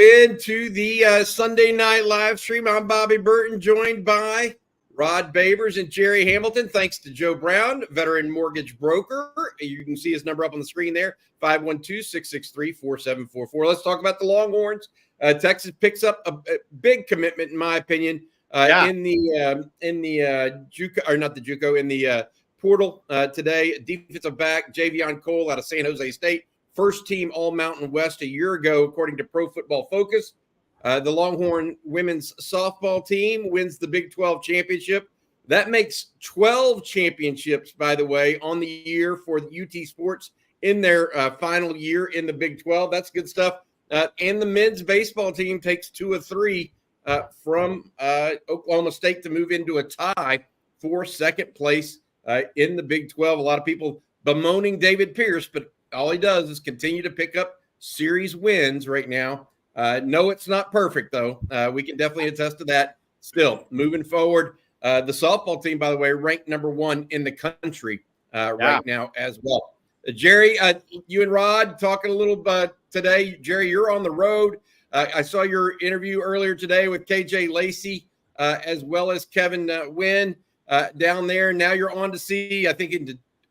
into the Sunday night live stream. I'm Bobby Burton, joined by Rod Babers and Jerry Hamilton. Thanks to Joe Brown, veteran mortgage broker. You can see his number up on the screen there, 512-663-4744. Let's talk about the Longhorns. Texas picks up a big commitment, in my opinion, in the JUCO, or not the JUCO, in the portal today. Defensive back JayVion Cole out of San Jose State. First team All-Mountain West a year ago, according to Pro Football Focus. The Longhorn women's softball team wins the Big 12 championship. That makes 12 championships, by the way, on the year for UT Sports in their final year in the Big 12. That's good stuff. And the men's baseball team takes 2 of 3 from Oklahoma State to move into a tie for second place in the Big 12. A lot of people bemoaning David Pierce, but all he does is continue to pick up series wins right now. No, it's not perfect, though. We can definitely attest to that. Still, moving forward, the softball team, by the way, ranked number 1 in the country right now as well. Jerry, you and Rod talking a little bit today. Jerry, you're on the road. I saw your interview earlier today with KJ Lacey as well as Kevin Wynn down there. Now you're on to see, I think,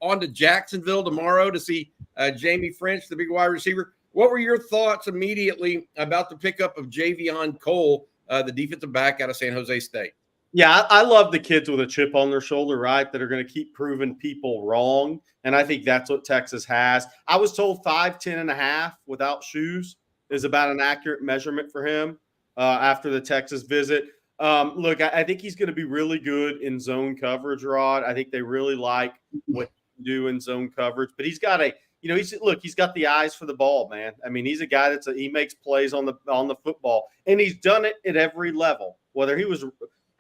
on to Jacksonville tomorrow to see Jamie French, the big wide receiver. What were your thoughts immediately about the pickup of JayVion Cole, the defensive back out of San Jose State? Yeah, I love the kids with a chip on their shoulder, right, that are going to keep proving people wrong, and I think that's what Texas has. I was told 5'10" and a half without shoes is about an accurate measurement for him after the Texas visit. Look, I think he's going to be really good in zone coverage, Rod. I think they really like what he can do in zone coverage, but he's got he's got the eyes for the ball, man. I mean, he's a guy he makes plays on the football, and he's done it at every level, whether he was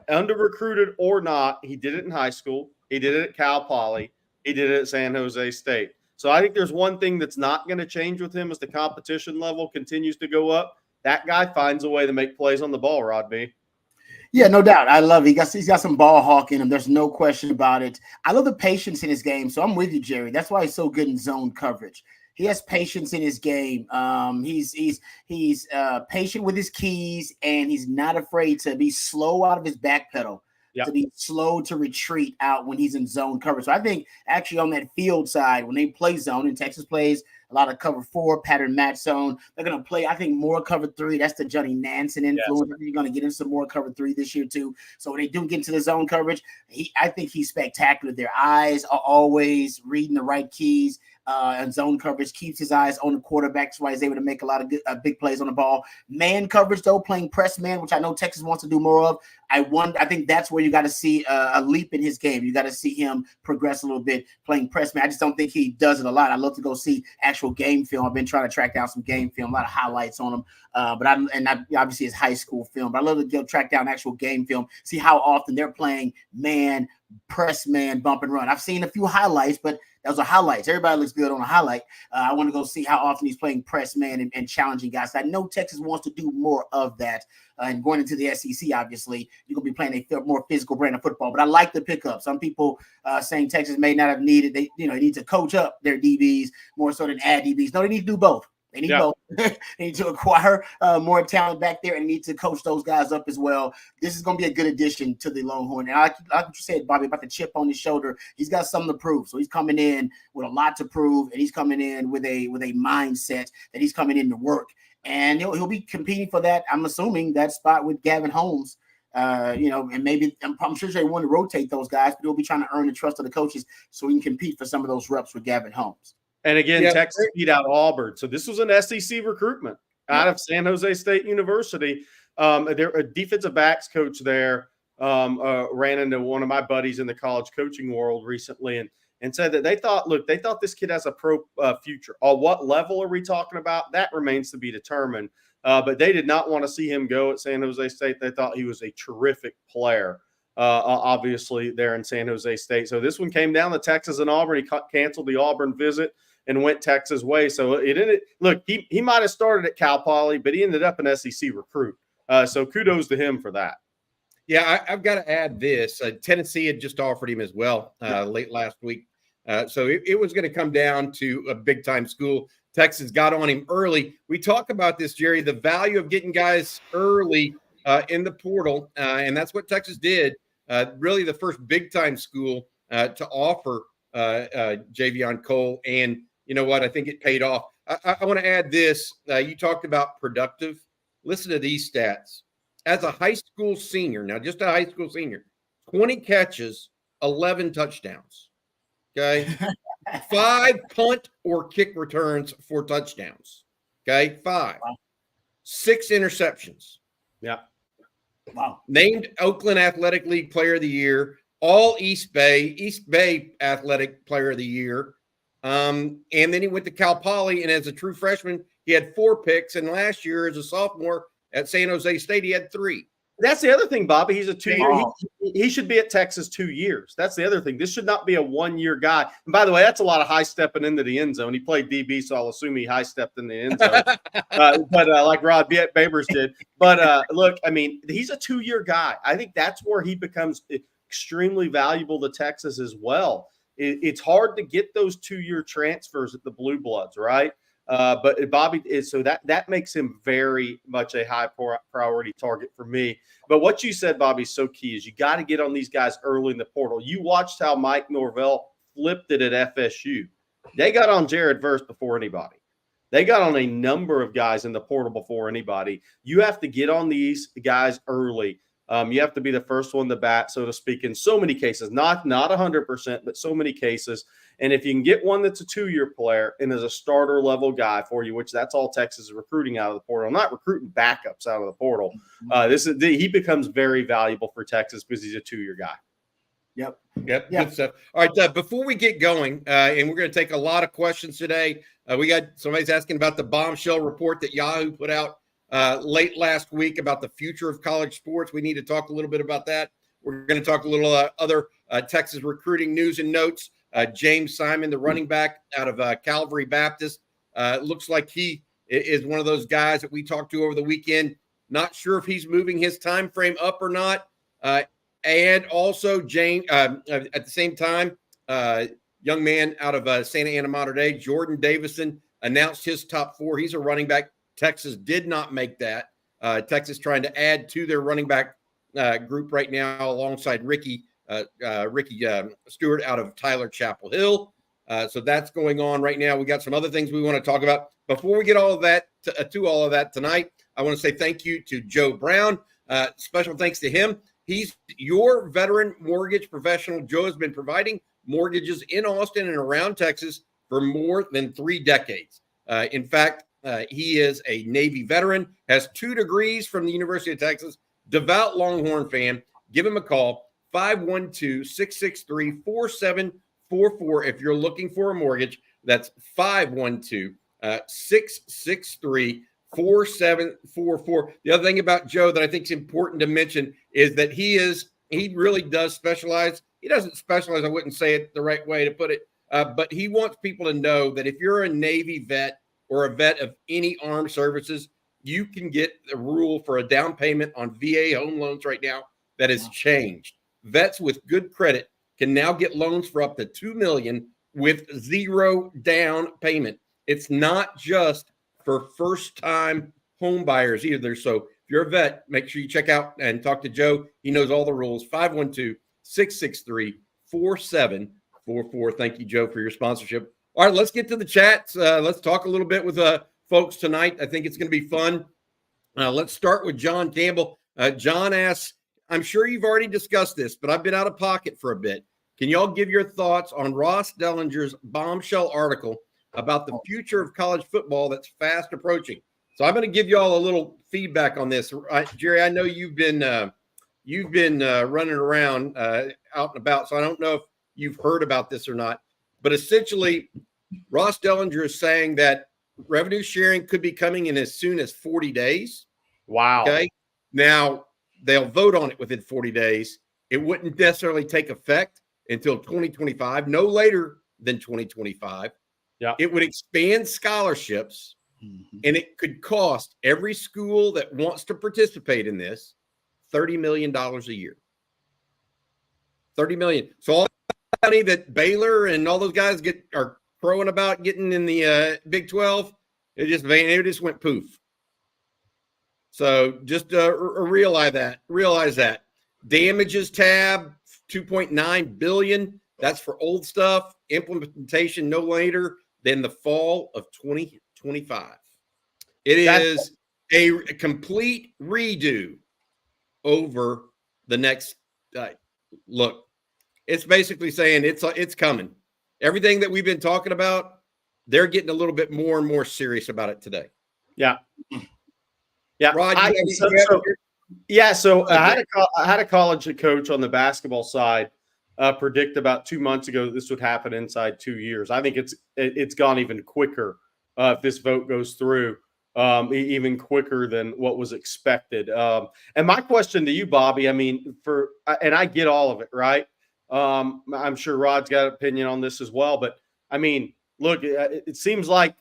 under recruited or not. He did it in high school. He did it at Cal Poly. He did it at San Jose State. So I think there's one thing that's not going to change with him as the competition level continues to go up. That guy finds a way to make plays on the ball, Rod B. Yeah, no doubt. I love it. He's got some ball hawk in him. There's no question about it. I love the patience in his game. So I'm with you, Jerry. That's why he's so good in zone coverage. He has patience in his game. He's patient with his keys, and he's not afraid to be slow out of his back pedal, to be slow to retreat out when he's in zone coverage. So I think actually on that field side, when they play zone, and Texas plays a lot of cover 4, pattern match zone, they're going to play, I think, more cover 3. That's the Johnny Nansen influence. Yes. You're going to get in some more cover 3 this year too. So when they do get into the zone coverage, I think he's spectacular. Their eyes are always reading the right keys. And zone coverage keeps his eyes on the quarterback. That's why he's able to make a lot of good, big plays on the ball. Man coverage, though, playing press man, which I know Texas wants to do more of. I think that's where you got to see a leap in his game. You got to see him progress a little bit playing press man. I just don't think he does it a lot. I'd love to go see actual game film. I've been trying to track down some game film, a lot of highlights on him. Obviously his high school film. But I love to go track down actual game film, see how often they're playing man, press man, bump and run. I've seen a few highlights, but those are highlights. Everybody looks good on a highlight. I want to go see how often he's playing press man and challenging guys. I know Texas wants to do more of that. And going into the SEC, obviously, you're going to be playing a more physical brand of football. But I like the pickup. Some people saying Texas may not have needed. They need to coach up their DBs more so than add DBs. No, they need to do both. They need both. They need to acquire more talent back there and need to coach those guys up as well. This is going to be a good addition to the Longhorn. And like what you said, Bobby, about the chip on his shoulder, he's got something to prove. So he's coming in with a lot to prove, and he's coming in with a mindset that he's coming in to work. And he'll be competing for that, I'm assuming, that spot with Gavin Holmes. And maybe I'm sure they want to rotate those guys, but he'll be trying to earn the trust of the coaches so he can compete for some of those reps with Gavin Holmes. And again, Texas beat out Auburn. So this was an SEC recruitment out of San Jose State University. Their defensive backs coach there ran into one of my buddies in the college coaching world recently and said that they thought this kid has a pro future. What level are we talking about? That remains to be determined. But they did not want to see him go at San Jose State. They thought he was a terrific player, obviously, there in San Jose State. So this one came down to Texas and Auburn. He canceled the Auburn visit and went Texas' way. So it ended. Look, he might have started at Cal Poly, but he ended up an SEC recruit. So kudos to him for that. Yeah, I've got to add this. Tennessee had just offered him as well late last week. So it was going to come down to a big-time school. Texas got on him early. We talk about this, Jerry, the value of getting guys early in the portal, and that's what Texas did. Really the first big-time school to offer JayVion Cole, and you know what? I think it paid off. I want to add this. You talked about productive. Listen to these stats. As a high school senior, now just a high school senior, 20 catches, 11 touchdowns. Okay. 5 punt or kick returns for touchdowns. Okay. 5. Wow. 6 interceptions. Yeah. Wow. Named Oakland Athletic League Player of the Year, all East Bay Athletic Player of the Year. And then he went to Cal Poly, and as a true freshman, he had 4 picks. And last year, as a sophomore at San Jose State, he had 3. That's the other thing, Bobby. He's a 2-year. He should be at Texas 2 years. That's the other thing. This should not be a 1-year guy. And by the way, that's a lot of high stepping into the end zone. He played DB, so I'll assume he high stepped in the end zone, but like Rod Babers did. But look, I mean, he's a 2-year guy. I think that's where he becomes extremely valuable to Texas as well. It's hard to get those 2-year transfers at the Blue Bloods, right? But Bobby is, so that makes him very much a high priority target for me. But what you said, Bobby, is so key is you got to get on these guys early in the portal. You watched how Mike Norvell flipped it at FSU. They got on Jared Verse before anybody. They got on a number of guys in the portal before anybody. You have to get on these guys early. You have to be the first one to bat, so to speak, in so many cases, not 100%, but so many cases. And if you can get one that's a 2-year player and is a starter level guy for you, which that's all Texas is recruiting out of the portal, not recruiting backups out of the portal. He becomes very valuable for Texas because he's a 2-year guy. Yep. Good stuff. All right, before we get going, and we're going to take a lot of questions today. We got somebody's asking about the bombshell report that Yahoo put out late last week about the future of college sports. We need to talk a little bit about that. We're going to talk a little other Texas recruiting news and notes. James Simon, the running back out of Calvary Baptist, looks like he is one of those guys that we talked to over the weekend. Not sure if he's moving his time frame up or not. And also, James, at the same time, young man out of Santa Ana Mater Dei, Jordan Davison, announced his top 4. He's a running back. Texas did not make that. Texas trying to add to their running back group right now alongside Ricky Stewart out of Tyler Chapel Hill. So that's going on right now. We got some other things we want to talk about. Before we get all of that to all of that tonight, I want to say thank you to Joe Brown. Special thanks to him. He's your veteran mortgage professional. Joe has been providing mortgages in Austin and around Texas for more than 3 decades. In fact, he is a Navy veteran, has 2 degrees from the University of Texas, devout Longhorn fan. Give him a call, 512-663-4744. If you're looking for a mortgage, that's 512-663-4744. The other thing about Joe that I think is important to mention is that he really does specialize. He doesn't specialize. I wouldn't say it the right way to put it, but he wants people to know that if you're a Navy vet or a vet of any armed services, you can get the rule for a down payment on VA home loans right now that has changed. Vets with good credit can now get loans for up to $2 million with 0 down payment. It's not just for first-time home buyers either. So if you're a vet, make sure you check out and talk to Joe. He knows all the rules. 512-663-4744. Thank you, Joe, for your sponsorship. All right, let's get to the chats. Let's talk a little bit with folks tonight. I think it's going to be fun. Let's start with John Campbell. John asks, I'm sure you've already discussed this, but I've been out of pocket for a bit. Can y'all give your thoughts on Ross Dellinger's bombshell article about the future of college football that's fast approaching? So I'm going to give y'all a little feedback on this. Jerry, I know you've been running around out and about, so I don't know if you've heard about this or not. But essentially, Ross Dellinger is saying that revenue sharing could be coming in as soon as 40 days. Wow. Okay. Now, they'll vote on it within 40 days. It wouldn't necessarily take effect until 2025, no later than 2025. Yeah. It would expand scholarships, and it could cost every school that wants to participate in this $30 million a year. $30 million. So all money that Baylor and all those guys are crowing about getting in the Big 12, it just went poof. So just realize that. Damages tab, $2.9 billion. That's for old stuff. Implementation no later than the fall of 2025. It is a complete redo over the next look. It's basically saying it's coming. Everything that we've been talking about, they're getting a little bit more and more serious about it today. Yeah. Yeah. Rod, So I had a college coach on the basketball side predict about 2 months ago that this would happen inside 2 years. I think it's gone even quicker if this vote goes through, even quicker than what was expected. And my question to you, Bobby, I mean, and I get all of it, right? I'm sure Rod's got an opinion on this as well, but I mean, look, it seems like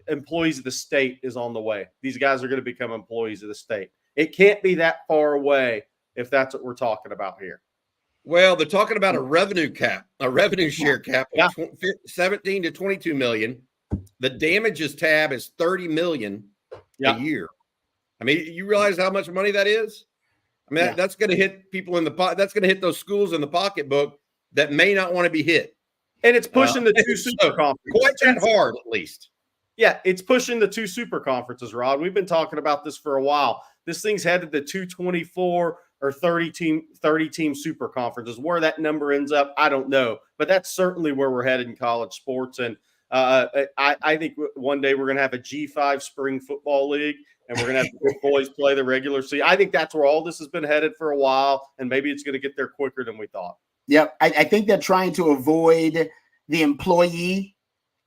employees of the state is on the way. These guys are going to become employees of the state. It can't be that far away if that's what we're talking about here. Well, they're talking about a revenue share cap of 17 to 22 million. The damages tab is 30 million a year. I mean, you realize how much money that is? I mean, that's going to hit people in the pocket. That's going to hit those schools in the pocketbook that may not want to be hit. And it's pushing the two super conferences. Quite that hard, at least. Yeah, it's pushing the two super conferences, Rod. We've been talking about this for a while. This thing's headed to 224 or 30 team super conferences. Where that number ends up, I don't know. But that's certainly where we're headed in college sports. And I think one day we're going to have a G5 spring football league, and we're going to have the boys play the regular season. I think that's where all this has been headed for a while, and maybe it's going to get there quicker than we thought. Yep. I think they're trying to avoid the employee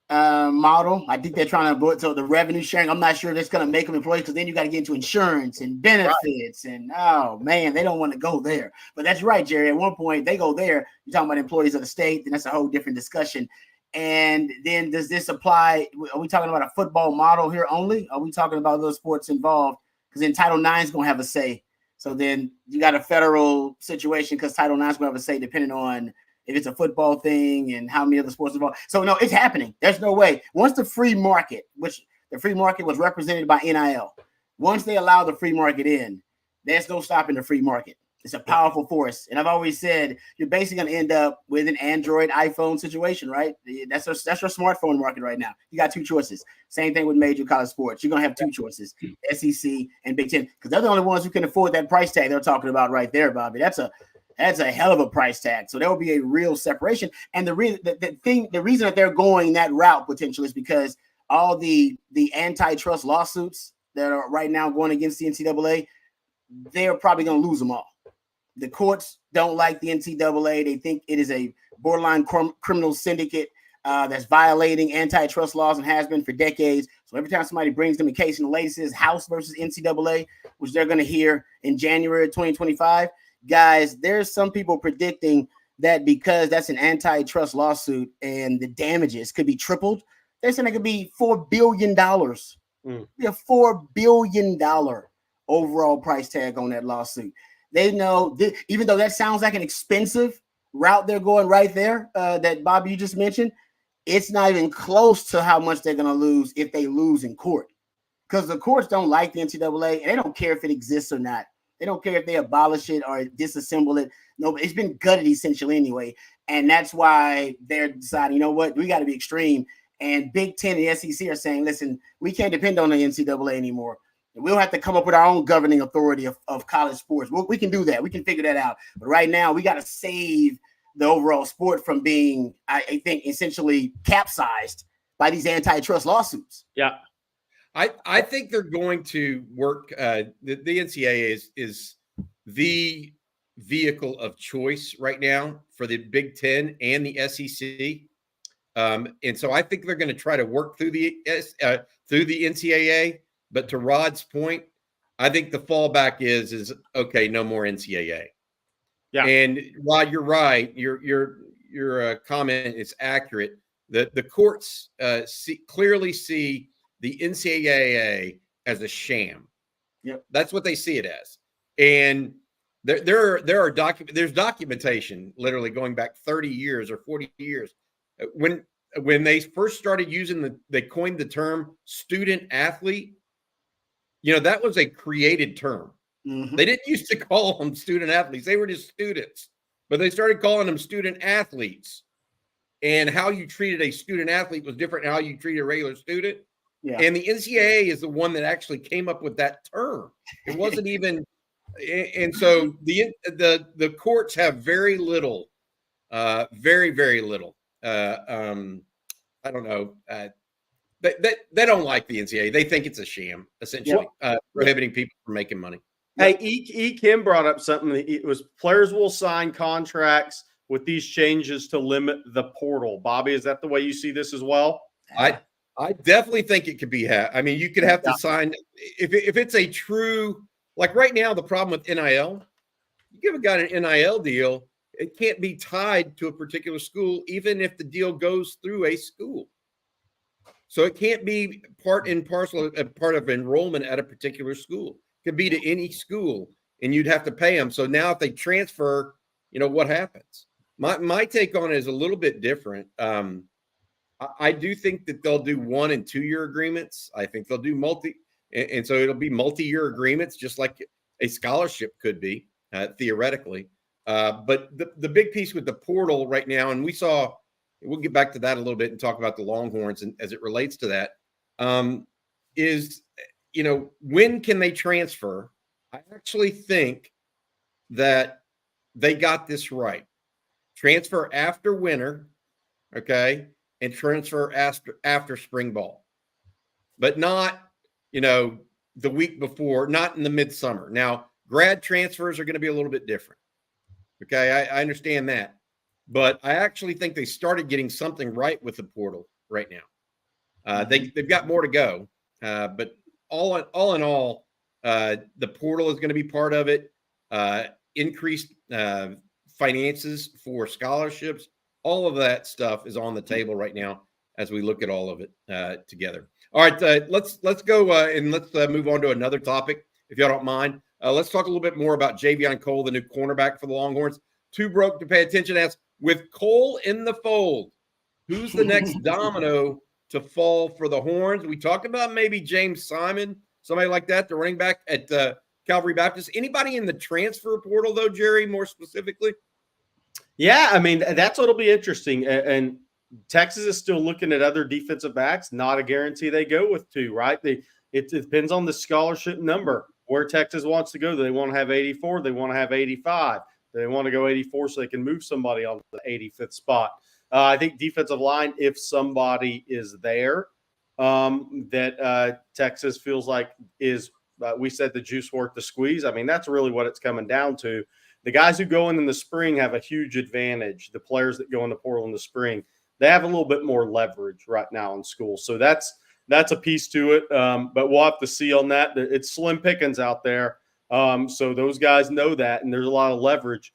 model. I think they're trying to avoid the revenue sharing. I'm not sure that's going to make them employees, because then you got to get into insurance and benefits, and oh man, they don't want to go there. But that's right, Jerry. At one point they go there. You're talking about employees of the state, then that's a whole different discussion. And then does this apply? Are we talking about a football model here only? Are we talking about those sports involved? Because then Title IX is going to have a say. So then you got a federal situation because Title IX is going to have a say depending on if it's a football thing and how many other sports involved. So no, it's happening. There's no way. Once the free market, which the free market was represented by NIL, once they allow the free market in, there's no stopping the free market. It's a powerful force. And I've always said you're basically going to end up with an Android iPhone situation, right? That's your smartphone market right now. You got two choices. Same thing with major college sports. You're going to have two choices, SEC and Big Ten, because they're the only ones who can afford that price tag they're talking about right there, Bobby. That's a hell of a price tag. So there will be a real separation. And the reason that they're going that route potentially is because all the antitrust lawsuits that are right now going against the NCAA, they're probably going to lose them all. The courts don't like the NCAA. They think it is a borderline criminal syndicate that's violating antitrust laws and has been for decades. So every time somebody brings them a case, and the latest is House versus NCAA, which they're going to hear in January 2025. Guys, there's some people predicting that because that's an antitrust lawsuit and the damages could be tripled, they're saying it could be $4 billion. Be a $4 billion overall price tag on that lawsuit. They know, even though that sounds like an expensive route they're going right there, that Bobby, you just mentioned, it's not even close to how much they're going to lose if they lose in court. Because the courts don't like the NCAA, and they don't care if it exists or not. They don't care if they abolish it or disassemble it. No, it's been gutted essentially anyway. And that's why they're deciding, you know what, we got to be extreme. And Big Ten and the SEC are saying, listen, we can't depend on the NCAA anymore. We'll have to come up with our own governing authority of college sports. We can do that. We can figure that out. But right now, we got to save the overall sport from being, I think, essentially capsized by these antitrust lawsuits. Yeah. I think they're going to work. The NCAA is the vehicle of choice right now for the Big Ten and the SEC. And so I think they're going to try to work through the NCAA. But to Rod's point, I think the fallback is okay, no more NCAA. Yeah. And Rod, you're right. Your comment is accurate. The courts clearly see the NCAA as a sham. Yep. That's what they see it as. And There's documentation literally going back 30 years or 40 years when they first started using they coined the term student athlete. That was a created term. Mm-hmm. They didn't used to call them student athletes. They were just students, but they started calling them student athletes. And how you treated a student athlete was different than how you treated a regular student. Yeah. And the NCAA is the one that actually came up with that term. It wasn't even, and so the courts have very little, very, very little. I don't know. They don't like the NCAA. They think it's a sham, essentially, prohibiting people from making money. Hey, E. Kim brought up something. It was players will sign contracts with these changes to limit the portal. Bobby, is that the way you see this as well? I definitely think it could be. I mean, you could have to sign if it's a true, like right now, the problem with NIL, you give a guy an NIL deal, it can't be tied to a particular school, even if the deal goes through a school. So it can't be part and parcel part of enrollment at a particular school. It could be to any school, and you'd have to pay them. So now if they transfer, what happens? My take on it is a little bit different. I do think that they'll do 1 and 2 year agreements. I think they'll do and so it'll be multi-year agreements, just like a scholarship could be theoretically. But the big piece with the portal right now, and we'll get back to that a little bit and talk about the Longhorns and as it relates to that, is when can they transfer? I actually think that they got this right. Transfer after winter, okay, and transfer after spring ball, but not, the week before, not in the midsummer. Now, grad transfers are going to be a little bit different. Okay, I understand that, but I actually think they started getting something right with the portal right now. They've got more to go, but all in all, the portal is going to be part of it. Increased finances for scholarships. All of that stuff is on the table right now as we look at all of it together. All right, let's go and let's move on to another topic, if y'all don't mind. Let's talk a little bit more about JayVion Cole, the new cornerback for the Longhorns. Too broke to pay attention. As with Cole in the fold, who's the next domino to fall for the Horns? We talked about maybe James Simon, somebody like that, the running back at Calvary Baptist. Anybody in the transfer portal, though, Jerry, more specifically? Yeah, I mean, that's what'll be interesting. And Texas is still looking at other defensive backs. Not a guarantee they go with 2, right? It depends on the scholarship number, where Texas wants to go. Do they want to have 84? They want to have 85? Do they want to go 84 so they can move somebody on the 85th spot? I think defensive line, if somebody is there that Texas feels like is, we said the juice worth the squeeze. I mean, that's really what it's coming down to. The guys who go in the spring have a huge advantage. The players that go in the portal in the spring, they have a little bit more leverage right now in school. So that's a piece to it. But we'll have to see on that. It's slim pickings out there. So those guys know that, and there's a lot of leverage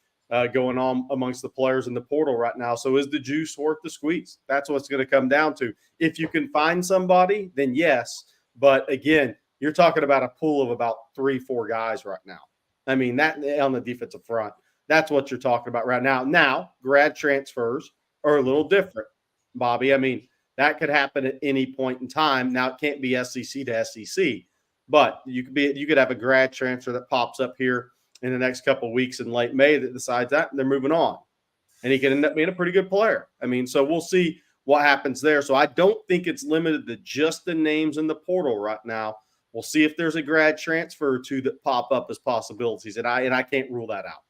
going on amongst the players in the portal right now. So is the juice worth the squeeze? That's what it's going to come down to. If you can find somebody, then yes. But again, you're talking about a pool of about 3-4 guys right now. I mean, that on the defensive front, that's what you're talking about right now. Now, grad transfers are a little different, Bobby. I mean, that could happen at any point in time. Now, it can't be SEC to SEC, but you could have a grad transfer that pops up here in the next couple of weeks in late May that decides that they're moving on, and he can end up being a pretty good player. I mean, so we'll see what happens there. So I don't think it's limited to just the names in the portal right now. We'll see if there's a grad transfer or 2 that pop up as possibilities, and I can't rule that out.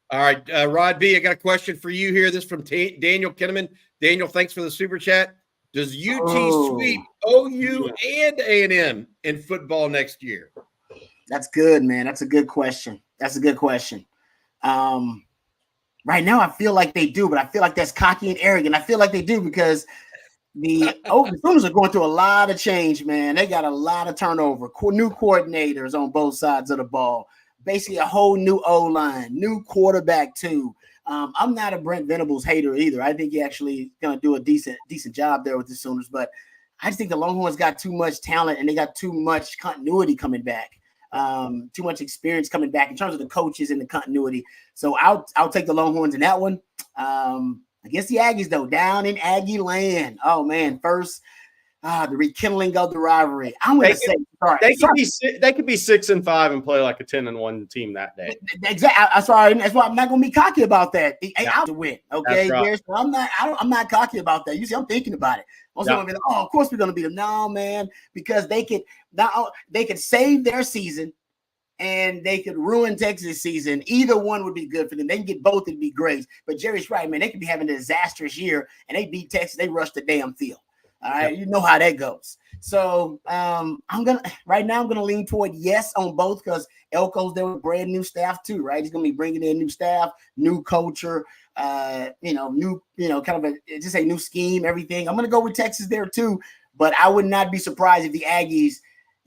All right, Rod B, I got a question for you here. This is from Daniel Kinnaman. Daniel, thanks for the super chat. Does UT sweep OU and A&M in football next year? That's good, man. That's a good question. Right now, I feel like they do, but I feel like that's cocky and arrogant. I feel like they do because the Sooners are going through a lot of change, man. They got a lot of turnover, new coordinators on both sides of the ball, basically a whole new O-line, new quarterback too. I'm not a Brent Venables hater either. I think he actually going to do a decent job there with the Sooners, but I just think the Longhorns got too much talent and they got too much continuity coming back. too much experience coming back in terms of the coaches and the continuity. So I'll take the Longhorns in that one. Against the Aggies, though, down in Aggie land. Oh, man, first the rekindling of the rivalry. I'm going to say they could be 6-5 and play like a 10-1 team that day. Exactly. That's why I'm not going to be cocky about that. I'll win. Okay, right. I'm not cocky about that. You see, I'm thinking about it. I'm going to be like, oh, of course we're going to beat them. No, man, because they could save their season and they could ruin Texas' season. Either one would be good for them. They can get both. It'd be great. But Jerry's right, man. They could be having a disastrous year and they beat Texas. They rush the damn field. All right, You know how that goes. So I'm gonna lean toward yes on both because Elko's there with brand new staff too, right? He's gonna be bringing in new staff, new culture, new kind of a new scheme, everything. I'm gonna go with Texas there too, but I would not be surprised if the Aggies,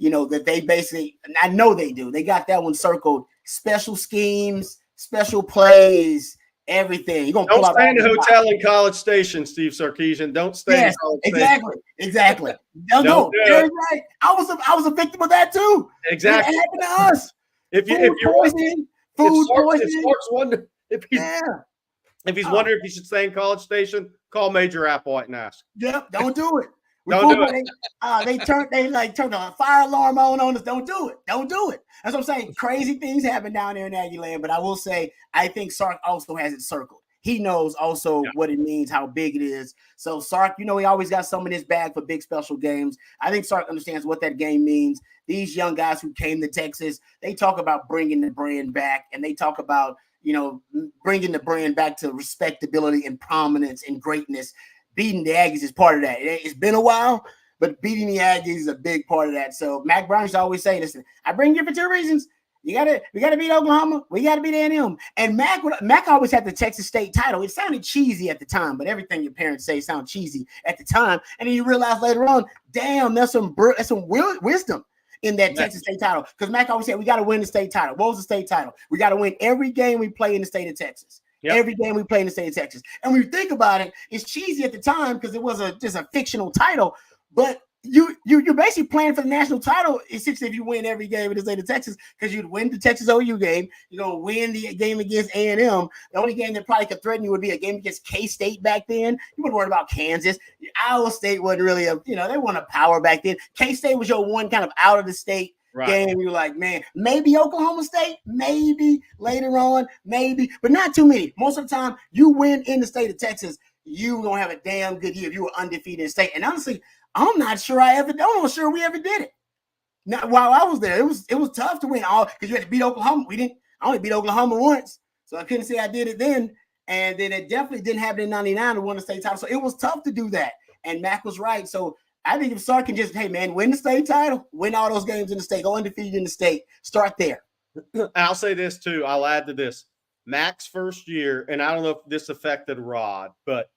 that they basically, I know they do. They got that one circled. Special schemes, special plays. Everything. You're gonna don't stay in a hotel in College Station, Steve Sarkisian. Don't stay in College Station. Exactly. No, right. I was a victim of that too. Exactly. It happened to us. If he's wondering if he should stay in College Station, call Major Applewhite and ask. Yep, don't do it. Don't do it. They turned the fire alarm on us. Don't do it. Don't do it. That's what I'm saying. Crazy things happen down there in Aggie land, but I will say I think Sark also has it circled. He knows also what it means, how big it is. So Sark, he always got some in his bag for big special games. I think Sark understands what that game means. These young guys who came to Texas, they talk about bringing the brand back, and they talk about bringing the brand back to respectability and prominence and greatness. Beating the Aggies is part of that. It's been a while, but beating the Aggies is a big part of that. So Mac Brown used to always say, listen, I bring you for two reasons. We got to beat Oklahoma. We got to beat A&M. And Mac always had the Texas State title. It sounded cheesy at the time, but everything your parents say sounds cheesy at the time. And then you realize later on, damn, there's some wisdom in that Texas State title. Because Mac always said, we got to win the state title. What was the state title? We got to win every game we play in the state of Texas. Yep. Every game we play in the state of Texas. And when you think about it, it's cheesy at the time because it was just a fictional title. But you're basically playing for the national title essentially if you win every game in the state of Texas because you'd win the Texas OU game. You're going to win the game against A&M. The only game that probably could threaten you would be a game against K-State back then. You wouldn't worry about Kansas. Iowa State wasn't really they weren't a power back then. K-State was your one kind of out of the state game. You're like, man, maybe Oklahoma State, maybe later on, maybe, but not too many. Most of the time, you win in the state of Texas, you're going to have a damn good year if you were undefeated in the state. And honestly, I'm not sure we ever did it. Now, while I was there, it was tough to win all because you had to beat Oklahoma. I only beat Oklahoma once, so I couldn't say I did it then. And then it definitely didn't happen in '99 to win the state title. So it was tough to do that. And Mac was right. So I think if Sark can just, hey, man, win the state title, win all those games in the state, go undefeated in the state, start there. I'll say this, too. I'll add to this. Mac's first year, and I don't know if this affected Rod, but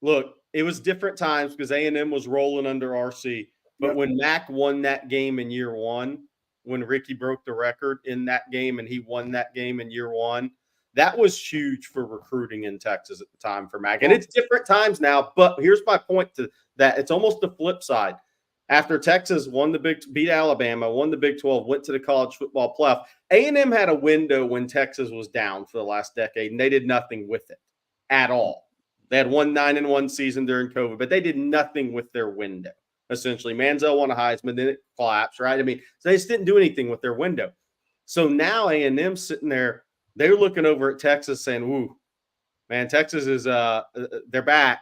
look, it was different times because A&M was rolling under RC. But when Mac won that game in year one, when Ricky broke the record in that game and he won that game in year one, that was huge for recruiting in Texas at the time for Mac. And it's different times now, but here's my point to that. It's almost the flip side. After Texas beat Alabama, won the Big 12, went to the college football playoff, A&M had a window when Texas was down for the last decade, and they did nothing with it at all. They had 1 9-1 season during COVID, but they did nothing with their window, essentially. Manziel won a Heisman, then it collapsed, right? I mean, so they just didn't do anything with their window. So now A&M sitting there, they're looking over at Texas saying, ooh, man, Texas is they're back.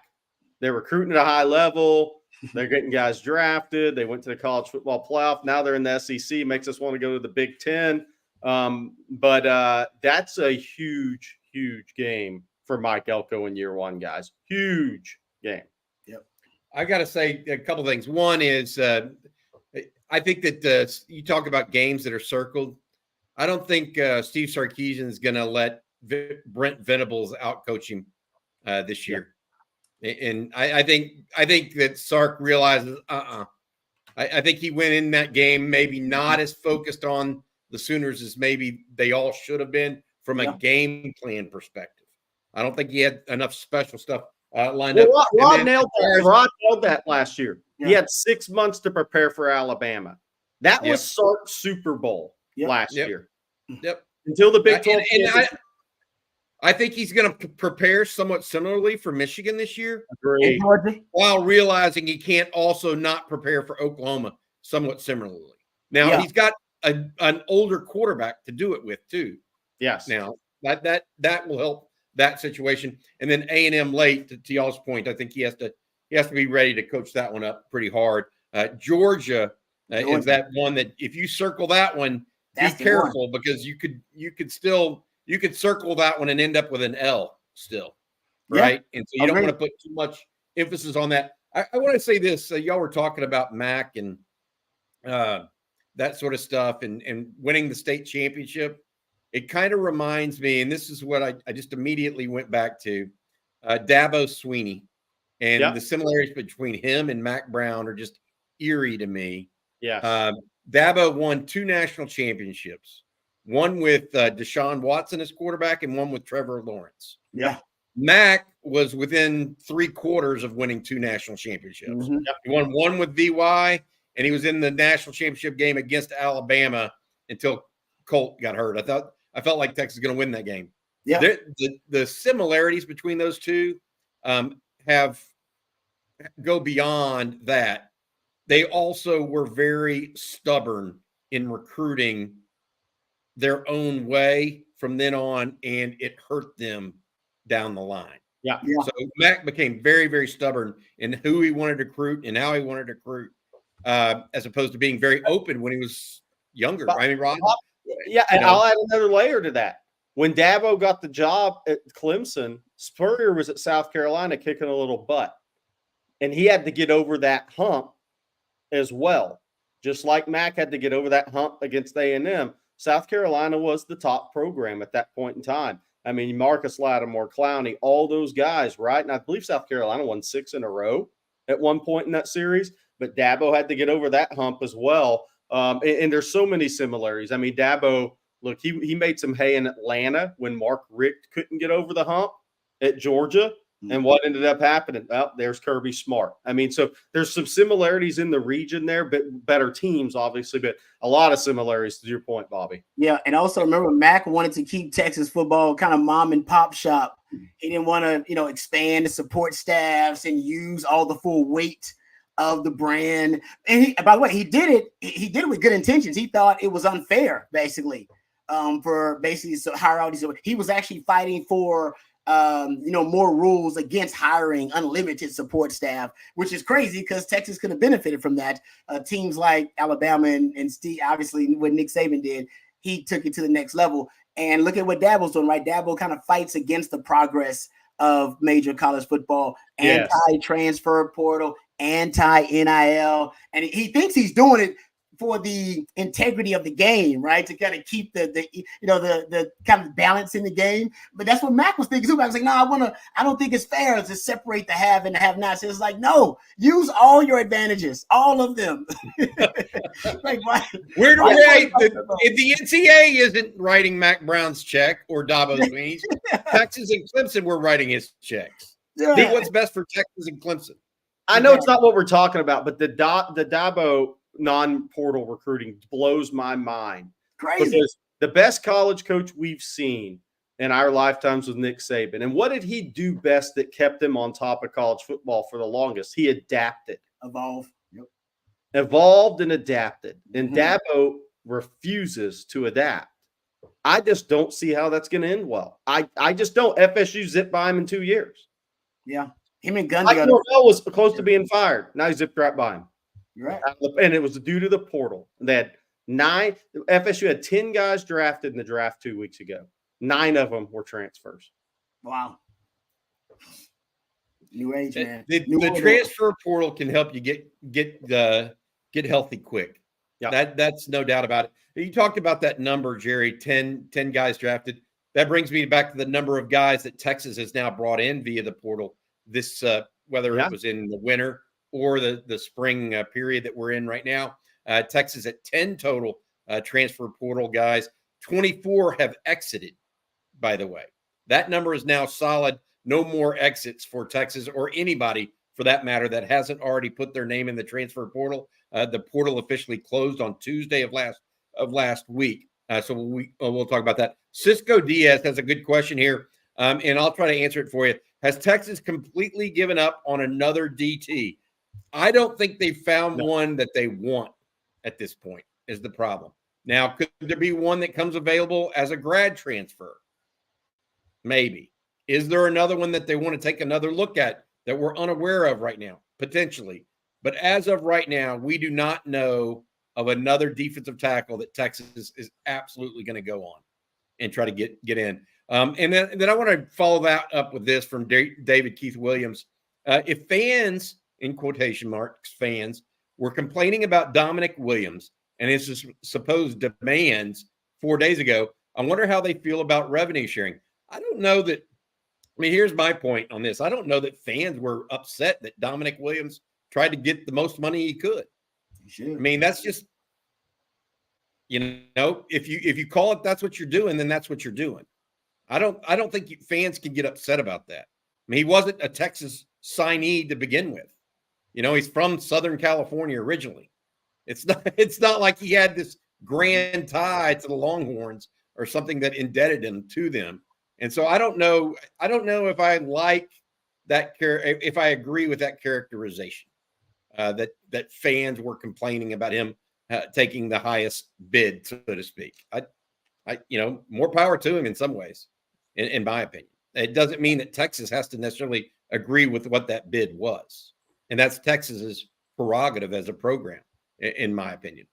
They're recruiting at a high level. They're getting guys drafted. They went to the college football playoff. Now they're in the SEC. Makes us want to go to the Big Ten. But that's a huge, huge game for Mike Elko in year one, guys. Huge game. Yep. I got to say a couple things. One is I think that you talk about games that are circled. I don't think Steve Sarkisian is going to let Brent Venables outcoach him this year. And I think that Sark realizes, I think he went in that game maybe not as focused on the Sooners as maybe they all should have been from a game plan perspective. I don't think he had enough special stuff lined up. Rod nailed that last year. Yeah. He had 6 months to prepare for Alabama. That was Sark's Super Bowl. last year. Yep. Until the Big 12. I think he's going to prepare somewhat similarly for Michigan this year, while realizing he can't also not prepare for Oklahoma somewhat similarly. Now he's got an older quarterback to do it with too. Yes. Now that will help that situation. And then A&M late to y'all's point, I think he has to be ready to coach that one up pretty hard. Georgia is that one that if you circle that one, be careful because you could circle that one and end up with an L still, right? And so you don't want to put too much emphasis on that. I want to say this: y'all were talking about Mac and that sort of stuff, and winning the state championship. It kind of reminds me, and this is what I just immediately went back to, Dabo Swinney, and the similarities between him and Mac Brown are just eerie to me. Yeah. Dabo won 2 national championships, one with Deshaun Watson as quarterback and one with Trevor Lawrence. Yeah. Mac was within 3/4 of winning 2 national championships. Mm-hmm. He won one with VY, and he was in the national championship game against Alabama until Colt got hurt. I felt like Texas was going to win that game. Yeah. The similarities between those two go beyond that. They also were very stubborn in recruiting their own way from then on, and it hurt them down the line. Yeah. So Mac became very, very stubborn in who he wanted to recruit and how he wanted to recruit, as opposed to being very open when he was younger. I mean, Rob. Yeah, and I'll add another layer to that. When Dabo got the job at Clemson, Spurrier was at South Carolina kicking a little butt, and he had to get over that hump as well. Just like Mac had to get over that hump against A&M, South Carolina was the top program at that point in time. I mean, Marcus Lattimore, Clowney, all those guys, right? And I believe South Carolina won 6 in a row at one point in that series, but Dabo had to get over that hump as well. And there's so many similarities. I mean, Dabo, look, he made some hay in Atlanta when Mark Richt couldn't get over the hump at Georgia. And what ended up happening? Well, there's Kirby Smart. I mean, so there's some similarities in the region there, but better teams, obviously, but a lot of similarities to your point, Bobby. Yeah, and also remember, Mac wanted to keep Texas football kind of mom and pop shop. He didn't want to, expand the support staffs and use all the full weight of the brand. And by the way, he did it with good intentions. He thought it was unfair, basically, for basically so hire all these. He was actually fighting for more rules against hiring unlimited support staff, which is crazy because Texas could have benefited from that. Teams like Alabama and Steve, obviously what Nick Saban did, he took it to the next level. And look at what Dabo's doing, right? Dabo kind of fights against the progress of major college football, anti-transfer portal, anti-NIL, and he thinks he's doing it for the integrity of the game, right? To kind of keep the kind of balance in the game. But that's what Mac was thinking too. Mac was like, no, I don't think it's fair to separate the have and the have nots. It's like, no, use all your advantages, all of them. Like, why? Where do if the NCAA isn't writing Mac Brown's check or Dabo Swinney's, Texas and Clemson were writing his checks. Do what's best for Texas and Clemson. I know it's not what we're talking about, but the Dabo non-portal recruiting blows my mind. Crazy. Because the best college coach we've seen in our lifetimes was Nick Saban. And what did he do best that kept him on top of college football for the longest? He adapted. Evolved and adapted. And Dabo refuses to adapt. I just don't see how that's going to end well. I just don't. FSU zipped by him in 2 years. Yeah. Him and Gundy. Mike Norvell was close to being fired. Now he zipped right by him. You're right. And it was due to the portal. They had FSU had 10 guys drafted in the draft 2 weeks ago. 9 of them were transfers. Wow. New age, man. The transfer portal can help you get healthy quick. Yeah. That's no doubt about it. You talked about that number, Jerry, 10 guys drafted. That brings me back to the number of guys that Texas has now brought in via the portal this whether it was in the winter or the spring period that we're in right now. Texas at 10 total transfer portal guys. 24 have exited, by the way. That number is now solid. No more exits for Texas or anybody, for that matter, that hasn't already put their name in the transfer portal. The portal officially closed on Tuesday of of last week. So we'll talk about that. Cisco Diaz has a good question here, and I'll try to answer it for you. Has Texas completely given up on another DT? I don't think they found one that they want at this point is the problem. Now, could there be one that comes available as a grad transfer? Maybe. Is there another one that they want to take another look at that we're unaware of right now? Potentially. But as of right now, we do not know of another defensive tackle that Texas is absolutely going to go on and try to get in. And then I want to follow that up with this from David Keith Williams. If fans, in quotation marks, fans, were complaining about Dominic Williams and his supposed demands 4 days ago, I wonder how they feel about revenue sharing. I don't know that. I mean, here's my point on this. I don't know that fans were upset that Dominic Williams tried to get the most money he could. I mean, that's just, if you call it that's what you're doing, then that's what you're doing. I don't think fans can get upset about that. I mean, he wasn't a Texas signee to begin with. He's from Southern California originally. It's not like he had this grand tie to the Longhorns or something that indebted him to them. And so I don't know if I like that if I agree with that characterization that fans were complaining about him taking the highest bid, so to speak. I more power to him in some ways, in my opinion. It doesn't mean that Texas has to necessarily agree with what that bid was. And that's Texas's prerogative as a program, in my opinion.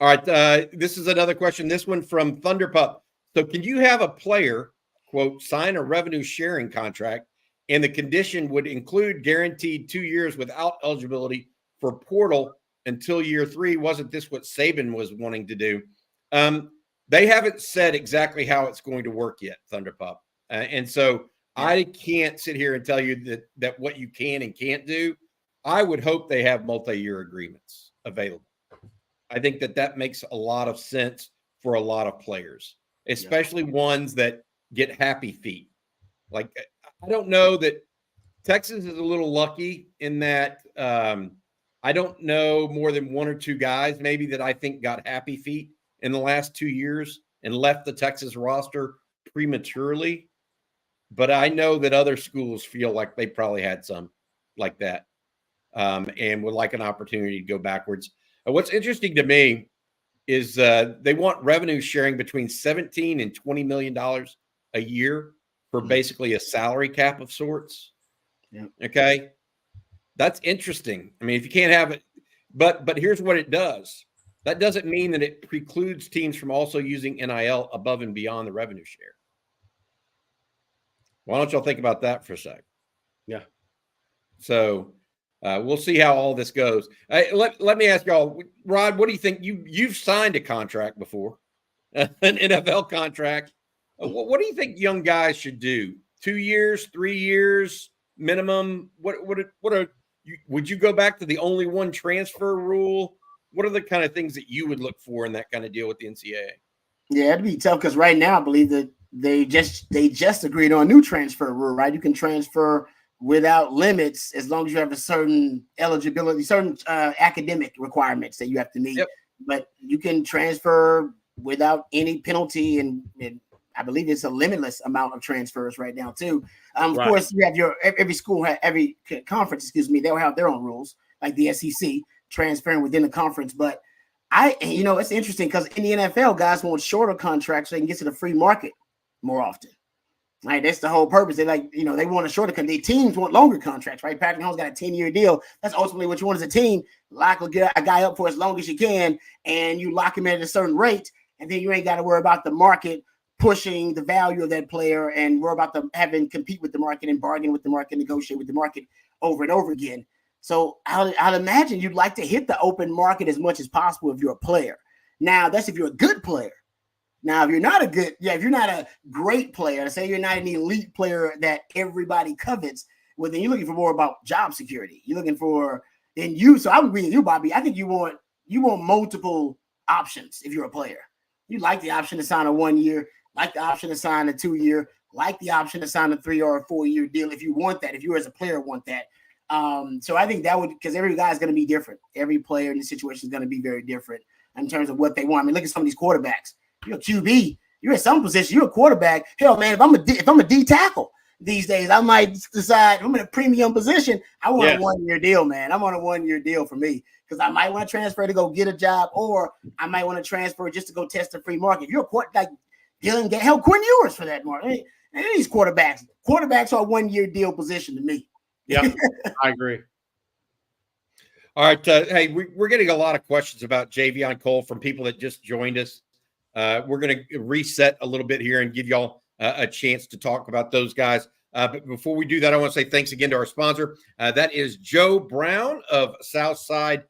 All right. This is another question. This one from Thunderpup. So can you have a player, quote, sign a revenue sharing contract, and the condition would include guaranteed 2 years without eligibility for portal until year 3? Wasn't this what Saban was wanting to do? They haven't said exactly how it's going to work yet, Thunderpup. And so I can't sit here and tell you that what you can and can't do. I would hope they have multi-year agreements available. I think that makes a lot of sense for a lot of players, especially ones that get happy feet. Like, I don't know that Texas is a little lucky in that I don't know more than one or two guys maybe that I think got happy feet in the last 2 years and left the Texas roster prematurely. But I know that other schools feel like they probably had some like that and would like an opportunity to go backwards. What's interesting to me is they want revenue sharing between $17 and $20 million a year for basically a salary cap of sorts. Yeah. Okay. That's interesting. I mean, if you can't have it, but here's what it does. That doesn't mean that it precludes teams from also using NIL above and beyond the revenue share. Why don't y'all think about that for a sec? Yeah. So we'll see how all this goes. Let me ask y'all, Rod, what do you think? You've signed a contract before, an NFL contract. What do you think young guys should do? 2 years, 3 years minimum? Would you go back to the only one transfer rule? What are the kind of things that you would look for in that kind of deal with the NCAA? Yeah, it'd be tough because right now I believe that they just agreed on a new transfer rule, right? You can transfer without limits as long as you have a certain eligibility, certain academic requirements that you have to meet. Yep. But you can transfer without any penalty, and I believe it's a limitless amount of transfers right now too. Of course, you have every school, every conference, they'll have their own rules, like the SEC transferring within the conference. But it's interesting because in the NFL, guys want shorter contracts so they can get to the free market more often. Right, that's the whole purpose. They they want a shorter. The teams want longer contracts, right? Patrick Mahomes got a 10-year deal. That's ultimately what you want as a team. Lock a guy up for as long as you can, and you lock him in at a certain rate, and then you ain't got to worry about the market pushing the value of that player and worry about them having compete with the market and bargain with the market, negotiate with the market over and over again. So I'd imagine you'd like to hit the open market as much as possible if you're a player. Now, that's if you're a good player. Now, if you're not if you're not a great player, say you're not an elite player that everybody covets, well, then you're looking for more about job security. You're looking for so I would agree with you, Bobby. I think you want multiple options if you're a player. You like the option to sign a 1 year, like the option to sign a 2 year, like the option to sign a 3 or a 4 year deal if you want that, if you as a player want that. So I think that would, because every guy is going to be different. Every player in the situation is going to be very different. in terms of what they want. I mean, look at some of these quarterbacks. You're a QB. You're in some position. You're a quarterback. Hell, man, if I'm a D tackle these days, I might decide I'm in a premium position. I want a 1-year deal, man. I want a 1-year deal for me because I might want to transfer to go get a job, or I might want to transfer just to go test the free market. If you're a quarterback, Dylan, hell, Quinn Ewers for that more. Hey, these quarterbacks are a 1-year deal position to me. Yeah, I agree. All right. Hey, we're getting a lot of questions about JayVion Cole from people that just joined us. We're going to reset a little bit here and give y'all a chance to talk about those guys. But before we do that, I want to say thanks again to our sponsor. That is Joe Brown of Southside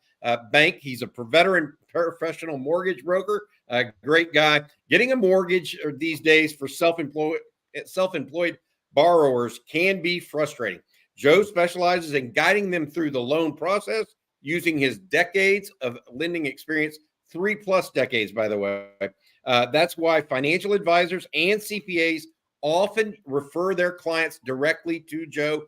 Bank. He's a veteran professional mortgage broker, a great guy. Getting a mortgage these days for self-employed borrowers can be frustrating. Joe specializes in guiding them through the loan process using his decades of lending experience, 3+ decades, by the way. That's why financial advisors and CPAs often refer their clients directly to Joe.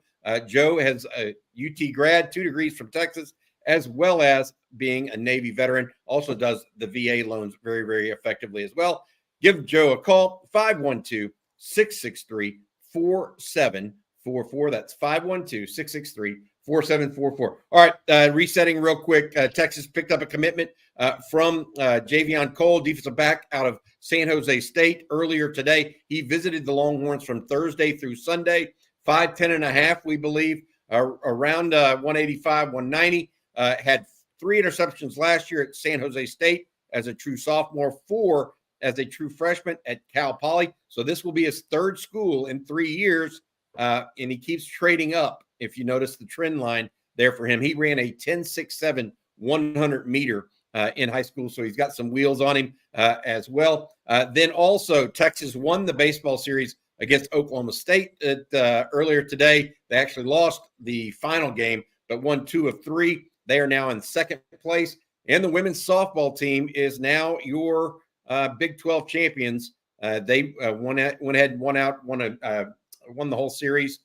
Joe has a UT grad, 2 degrees from Texas, as well as being a Navy veteran. Also does the VA loans very, very effectively as well. Give Joe a call, 512-663-4744. That's 512-663-4744. All right, resetting real quick. Texas picked up a commitment from JayVion Cole, defensive back out of San Jose State earlier today. He visited the Longhorns from Thursday through Sunday, 5'10 and a half, we believe, around 185, 190. Had 3 interceptions last year at San Jose State as a true sophomore, 4 as a true freshman at Cal Poly. So this will be his 3rd school in 3 years, and he keeps trading up. If you notice the trend line there for him, he ran a 10.67 100 meter in high school, so he's got some wheels on him as well. Then also, Texas won the baseball series against Oklahoma State earlier today. They actually lost the final game, but won 2 of 3. They are now in 2nd place, and the women's softball team is now your Big 12 champions. They won the whole series.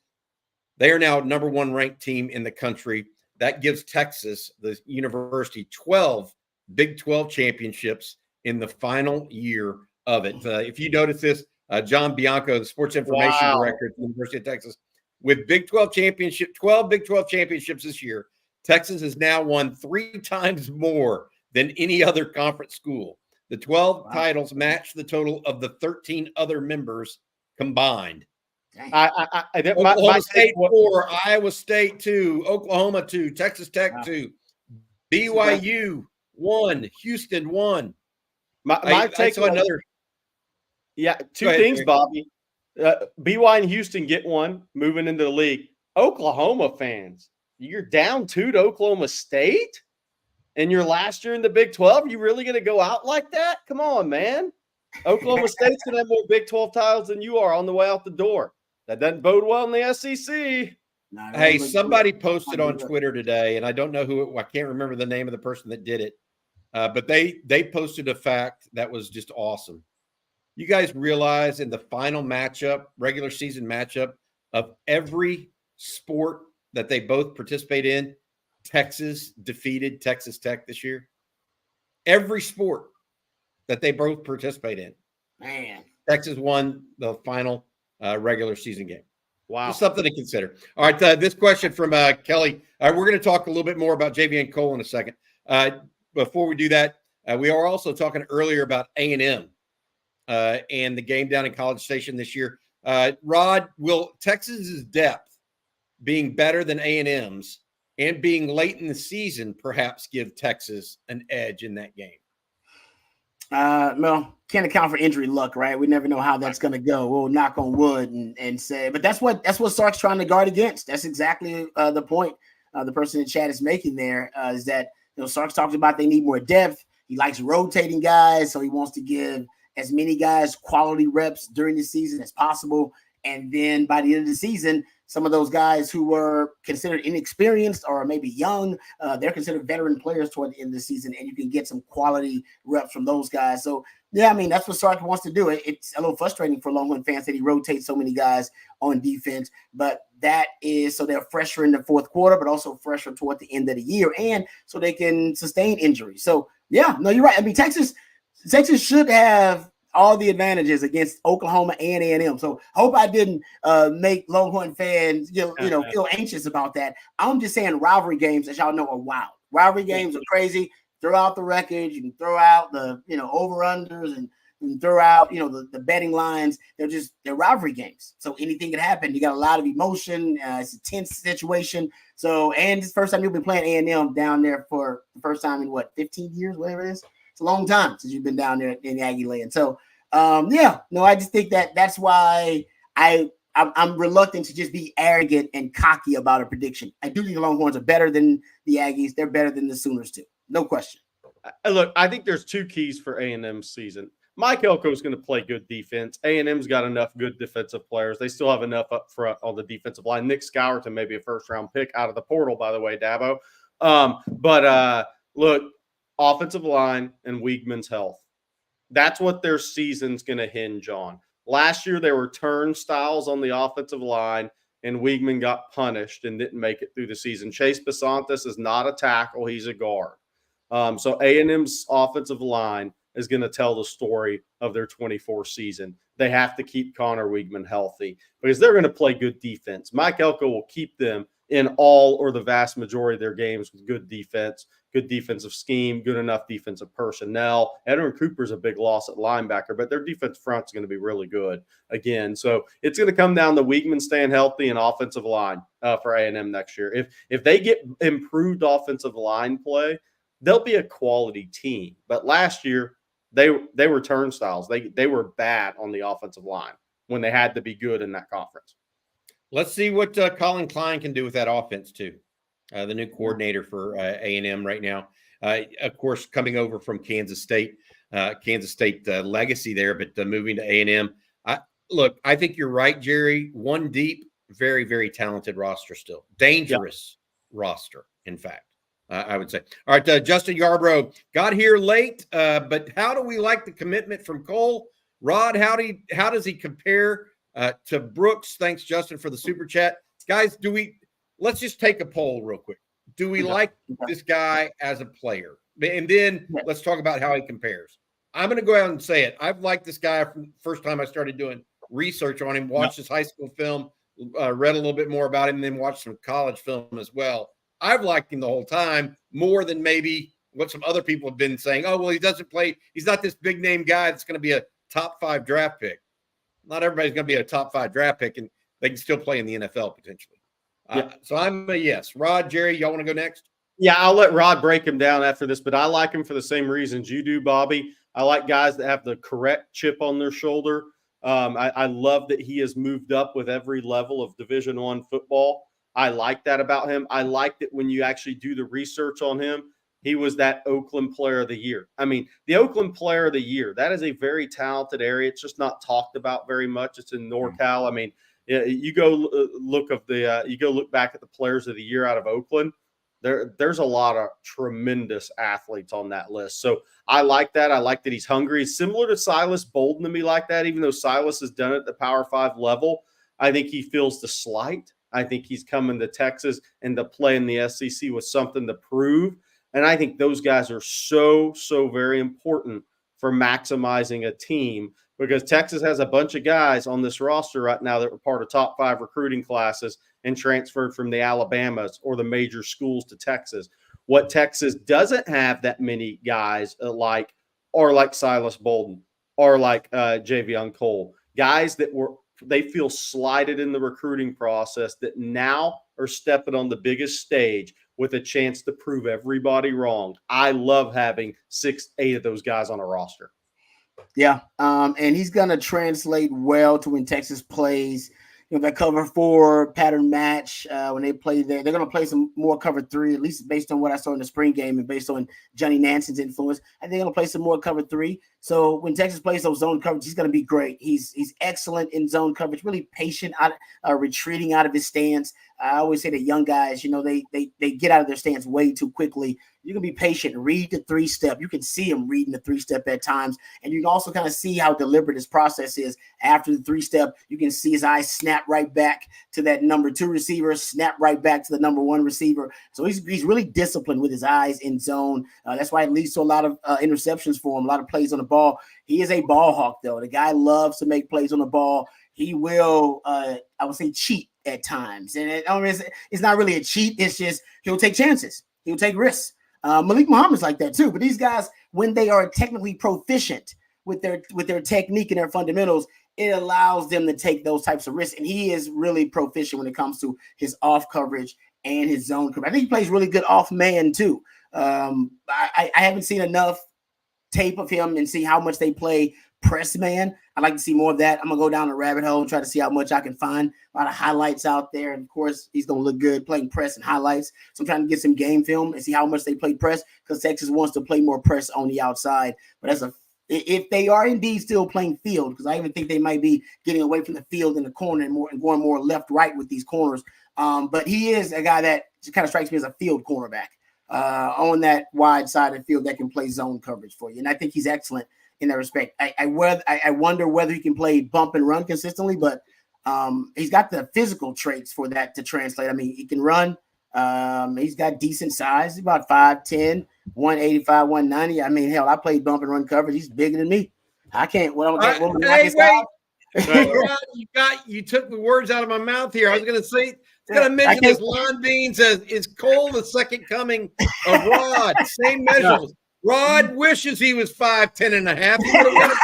They are now number 1 ranked team in the country. That gives Texas, the university, 12 Big 12 championships in the final year of it. If you notice this, John Bianco, the sports information director at the University of Texas, with 12 Big 12 championships this year, Texas has now won 3 times more than any other conference school. The 12 titles match the total of the 13 other members combined. My State 4, Iowa State 2, Oklahoma 2, Texas Tech 2, BYU 1, Houston 1. My take on another. Yeah, 2 things, Bobby. BYU and Houston get 1 moving into the league. Oklahoma fans, you're down 2 to Oklahoma State in your last year in the Big 12. You really going to go out like that? Come on, man. Oklahoma State's going to have more Big 12 titles than you are on the way out the door. That doesn't bode well in the SEC. Hey, somebody posted on Twitter today, and I don't know I can't remember the name of the person that did it, but they posted a fact that was just awesome. You guys realize in the final matchup, regular season matchup of every sport that they both participate in, Texas defeated Texas Tech this year. Every sport that they both participate in, man, Texas won the final regular season game. Wow. Just something to consider. All right. This question from Kelly. We're going to talk a little bit more about JayVion Cole in a second. Before we do that, we are also talking earlier about A&M and the game down in College Station this year. Rod, will Texas's depth being better than A&M's and being late in the season perhaps give Texas an edge in that game? Well, can't account for injury luck, right? We never know how that's going to go. We'll knock on wood and say, but that's what Sark's trying to guard against. That's exactly the point the person in chat is making there, is that Sark's talked about they need more depth. He likes rotating guys, so he wants to give as many guys quality reps during the season as possible. And then by the end of the season, some of those guys who were considered inexperienced or maybe young, they're considered veteran players toward the end of the season, and you can get some quality reps from those guys. So, yeah, I mean, that's what Sark wants to do. It's a little frustrating for Longhorn fans that he rotates so many guys on defense, but that is so they're fresher in the fourth quarter, but also fresher toward the end of the year, and so they can sustain injuries. So, yeah, no, you're right. I mean, Texas should have all the advantages against Oklahoma and A&M. So I hope I didn't make Longhorn fans feel anxious about that. I'm just saying rivalry games, as y'all know, are wild. Rivalry games are crazy. Throw out the records. You can throw out the over-unders and throw out the betting lines. They're rivalry games. So anything can happen. You got a lot of emotion. It's a tense situation. So, and it's the first time you've been playing A&M down there for the first time in 15 years, whatever it is. It's a long time since you've been down there in Aggie land. So, I just think that's why I'm reluctant to just be arrogant and cocky about a prediction. I do think the Longhorns are better than the Aggies. They're better than the Sooners too. No question. Look, I think there's two keys for A&M's season. Mike Elko is going to play good defense. A&M's got enough good defensive players. They still have enough up front on the defensive line. Nick Scourton may be a first-round pick out of the portal, by the way, Dabo. Look, offensive line and Weigman's health. That's what their season's going to hinge on. Last year, there were turnstiles on the offensive line, and Weigman got punished and didn't make it through the season. Chase Basantis is not a tackle. He's a guard. So A&M's offensive line is going to tell the story of their 24 season. They have to keep Connor Weigman healthy because they're going to play good defense. Mike Elko will keep them in all or the vast majority of their games with good defense, good defensive scheme, good enough defensive personnel. Edwin Cooper's a big loss at linebacker, but their defense front is going to be really good again. So it's going to come down to Weigman staying healthy and offensive line for A&M next year. If they get improved offensive line play, they'll be a quality team. But last year, they were turnstiles. They were bad on the offensive line when they had to be good in that conference. Let's see what Colin Klein can do with that offense too. The new coordinator for A&M right now. Of course, coming over from Kansas State legacy there, but moving to A&M. I think you're right, Jerry. One deep, very, very talented roster still. Dangerous roster, in fact. I would say. All right, Justin Yarbrough got here late, but how do we like the commitment from Cole? Rod, how does he compare to Brooks? Thanks, Justin, for the super chat. Guys, let's just take a poll real quick. Do we like this guy as a player? And then let's talk about how he compares. I'm going to go out and say it. I've liked this guy from the first time I started doing research on him, watched his high school film, read a little bit more about him, and then watched some college film as well. I've liked him the whole time more than maybe what some other people have been saying. Oh, well, he doesn't play. He's not this big name guy that's going to be a top 5 draft pick. Not everybody's going to be a top 5 draft pick, and they can still play in the NFL potentially. So I'm a yes. Rod, Jerry, y'all want to go next? Yeah, I'll let Rod break him down after this, but I like him for the same reasons you do, Bobby. I like guys that have the correct chip on their shoulder. I love that he has moved up with every level of Division I football. I like that about him. I like that when you actually do the research on him, he was that Oakland Player of the Year. I mean, the Oakland Player of the Year, that is a very talented area. It's just not talked about very much. It's in NorCal. I mean, you go look back at the Players of the Year out of Oakland. There's a lot of tremendous athletes on that list. So I like that. I like that he's hungry. He's similar to Silas Bolden to me like that, even though Silas has done it at the Power 5 level. I think he feels the slight. I think he's coming to Texas and to play in the SEC with something to prove. And I think those guys are so very important for maximizing a team because Texas has a bunch of guys on this roster right now that were part of top 5 recruiting classes and transferred from the Alabamas or the major schools to Texas. What Texas doesn't have that many guys like Silas Bolden or like JayVion Cole, guys that they feel slighted in the recruiting process that now are stepping on the biggest stage with a chance to prove everybody wrong. I love having 6-8 of those guys on a roster. Yeah, and he's going to translate well to when Texas plays that cover 4 pattern match when they play there. They're going to play some more cover 3, at least based on what I saw in the spring game and based on Johnny Nanson's influence. I think they're going to play some more cover 3. So when Texas plays those zone coverage, he's going to be great. He's excellent in zone coverage, really patient, retreating out of his stance. I always say that young guys, they get out of their stance way too quickly. You can be patient, read the 3-step. You can see him reading the 3-step at times. And you can also kind of see how deliberate his process is. After the 3-step, you can see his eyes snap right back to that number 2 receiver, snap right back to the number 1 receiver. So he's really disciplined with his eyes in zone. That's why it leads to a lot of interceptions for him, a lot of plays on the ball. He is a ball hawk, though. The guy loves to make plays on the ball. He will, I would say, cheat at times. And it's not really a cheat. It's just he'll take chances. He'll take risks. Malik Muhammad's like that too. But these guys, when they are technically proficient with their technique and their fundamentals, it allows them to take those types of risks. And he is really proficient when it comes to his off coverage and his zone coverage. I think he plays really good off man too. I haven't seen enough tape of him and see how much they play press man. I'd like to see more of that. I'm going to go down a rabbit hole and try to see how much I can find. A lot of highlights out there. And, of course, he's going to look good playing press and highlights. So I'm trying to get some game film and see how much they play press because Texas wants to play more press on the outside. But if they are indeed still playing field, because I even think they might be getting away from the field in the corner and going more left-right with these corners. But he is a guy that kind of strikes me as a field cornerback on that wide side of the field that can play zone coverage for you. And I think he's excellent in that respect. I wonder whether he can play bump and run consistently, but he's got the physical traits for that to translate. I mean, he can run. He's got decent size. He's about 5'10", 185, 190. I mean, hell, I played bump and run coverage. He's bigger than me. I can't. You took the words out of my mouth here. I was going to say, going to mention this Lon Beans is Cole the second coming of Rod. Same measures. Rod wishes he was 5'10 and a half. He would have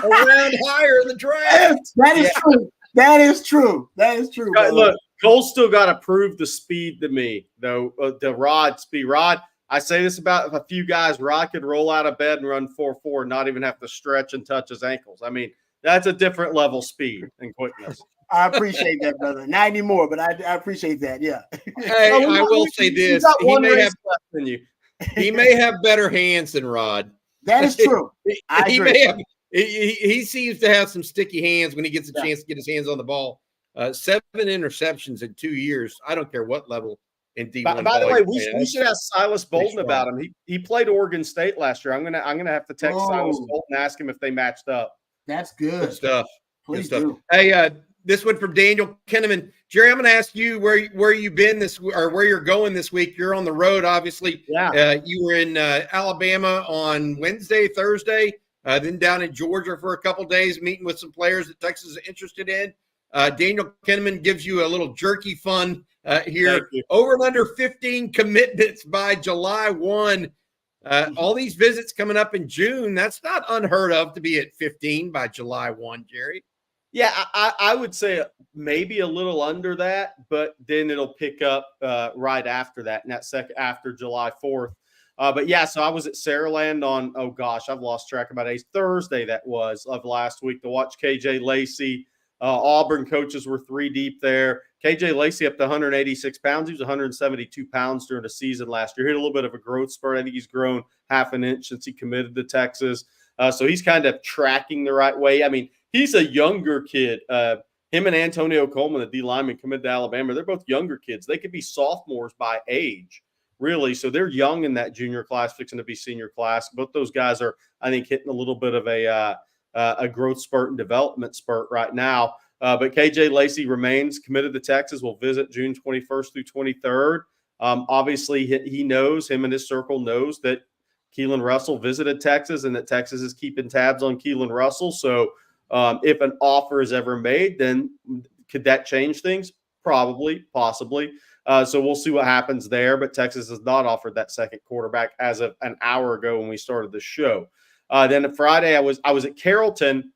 went around higher in the draft. That is true. That is true. That is true. Look, Cole's still got to prove the speed to me, though. The Rod speed. Rod, I say this about a few guys. Rod could roll out of bed and run 4.4 and not even have to stretch and touch his ankles. I mean, that's a different level speed and quickness. I appreciate that, brother. Not anymore, but I appreciate that. Yeah. Hey, I will say this. He may have less than you. He may have better hands than Rod. That is true. He seems to have some sticky hands when he gets a chance to get his hands on the ball. 7 interceptions in 2 years. I don't care what level in D1. By the way, we should ask Silas Bolden about him. He played Oregon State last year. I'm gonna have to text Silas Bolden and ask him if they matched up. That's good. Good stuff. Please good do. Stuff. Hey, this one from Daniel Kinneman. Jerry, I'm going to ask you where you've been or where you're going this week. You're on the road, obviously. Yeah. You were in Alabama on Wednesday, Thursday, then down in Georgia for a couple days, meeting with some players that Texas is interested in. Daniel Kinneman gives you a little jerky fun here. Over and under 15 commitments by July 1. All these visits coming up in June. That's not unheard of to be at 15 by July 1, Jerry. Yeah, I would say maybe a little under that, but then it'll pick up right after that, and that second after July 4th. But yeah, so I was at Saraland on, I've lost track of my days. Thursday that was of last week to watch KJ Lacey. Auburn coaches were 3 deep there. KJ Lacey up to 186 pounds. He was 172 pounds during the season last year. He had a little bit of a growth spurt. I think he's grown half an inch since he committed to Texas. So he's kind of tracking the right way. I mean, he's a younger kid. Him and Antonio Coleman, the D lineman, committed to Alabama. They're both younger kids. They could be sophomores by age, really. So they're young in that junior class, fixing to be senior class. Both those guys are, I think, hitting a little bit of a growth spurt and development spurt right now. But KJ Lacey remains committed to Texas. Will visit June 21st through 23rd. Obviously, he knows, him and his circle knows that Keelan Russell visited Texas and that Texas is keeping tabs on Keelan Russell. So if an offer is ever made, then could that change things? Probably, possibly. So we'll see what happens there. But Texas has not offered that second quarterback as of an hour ago when we started the show. Then Friday, I was at Carrollton,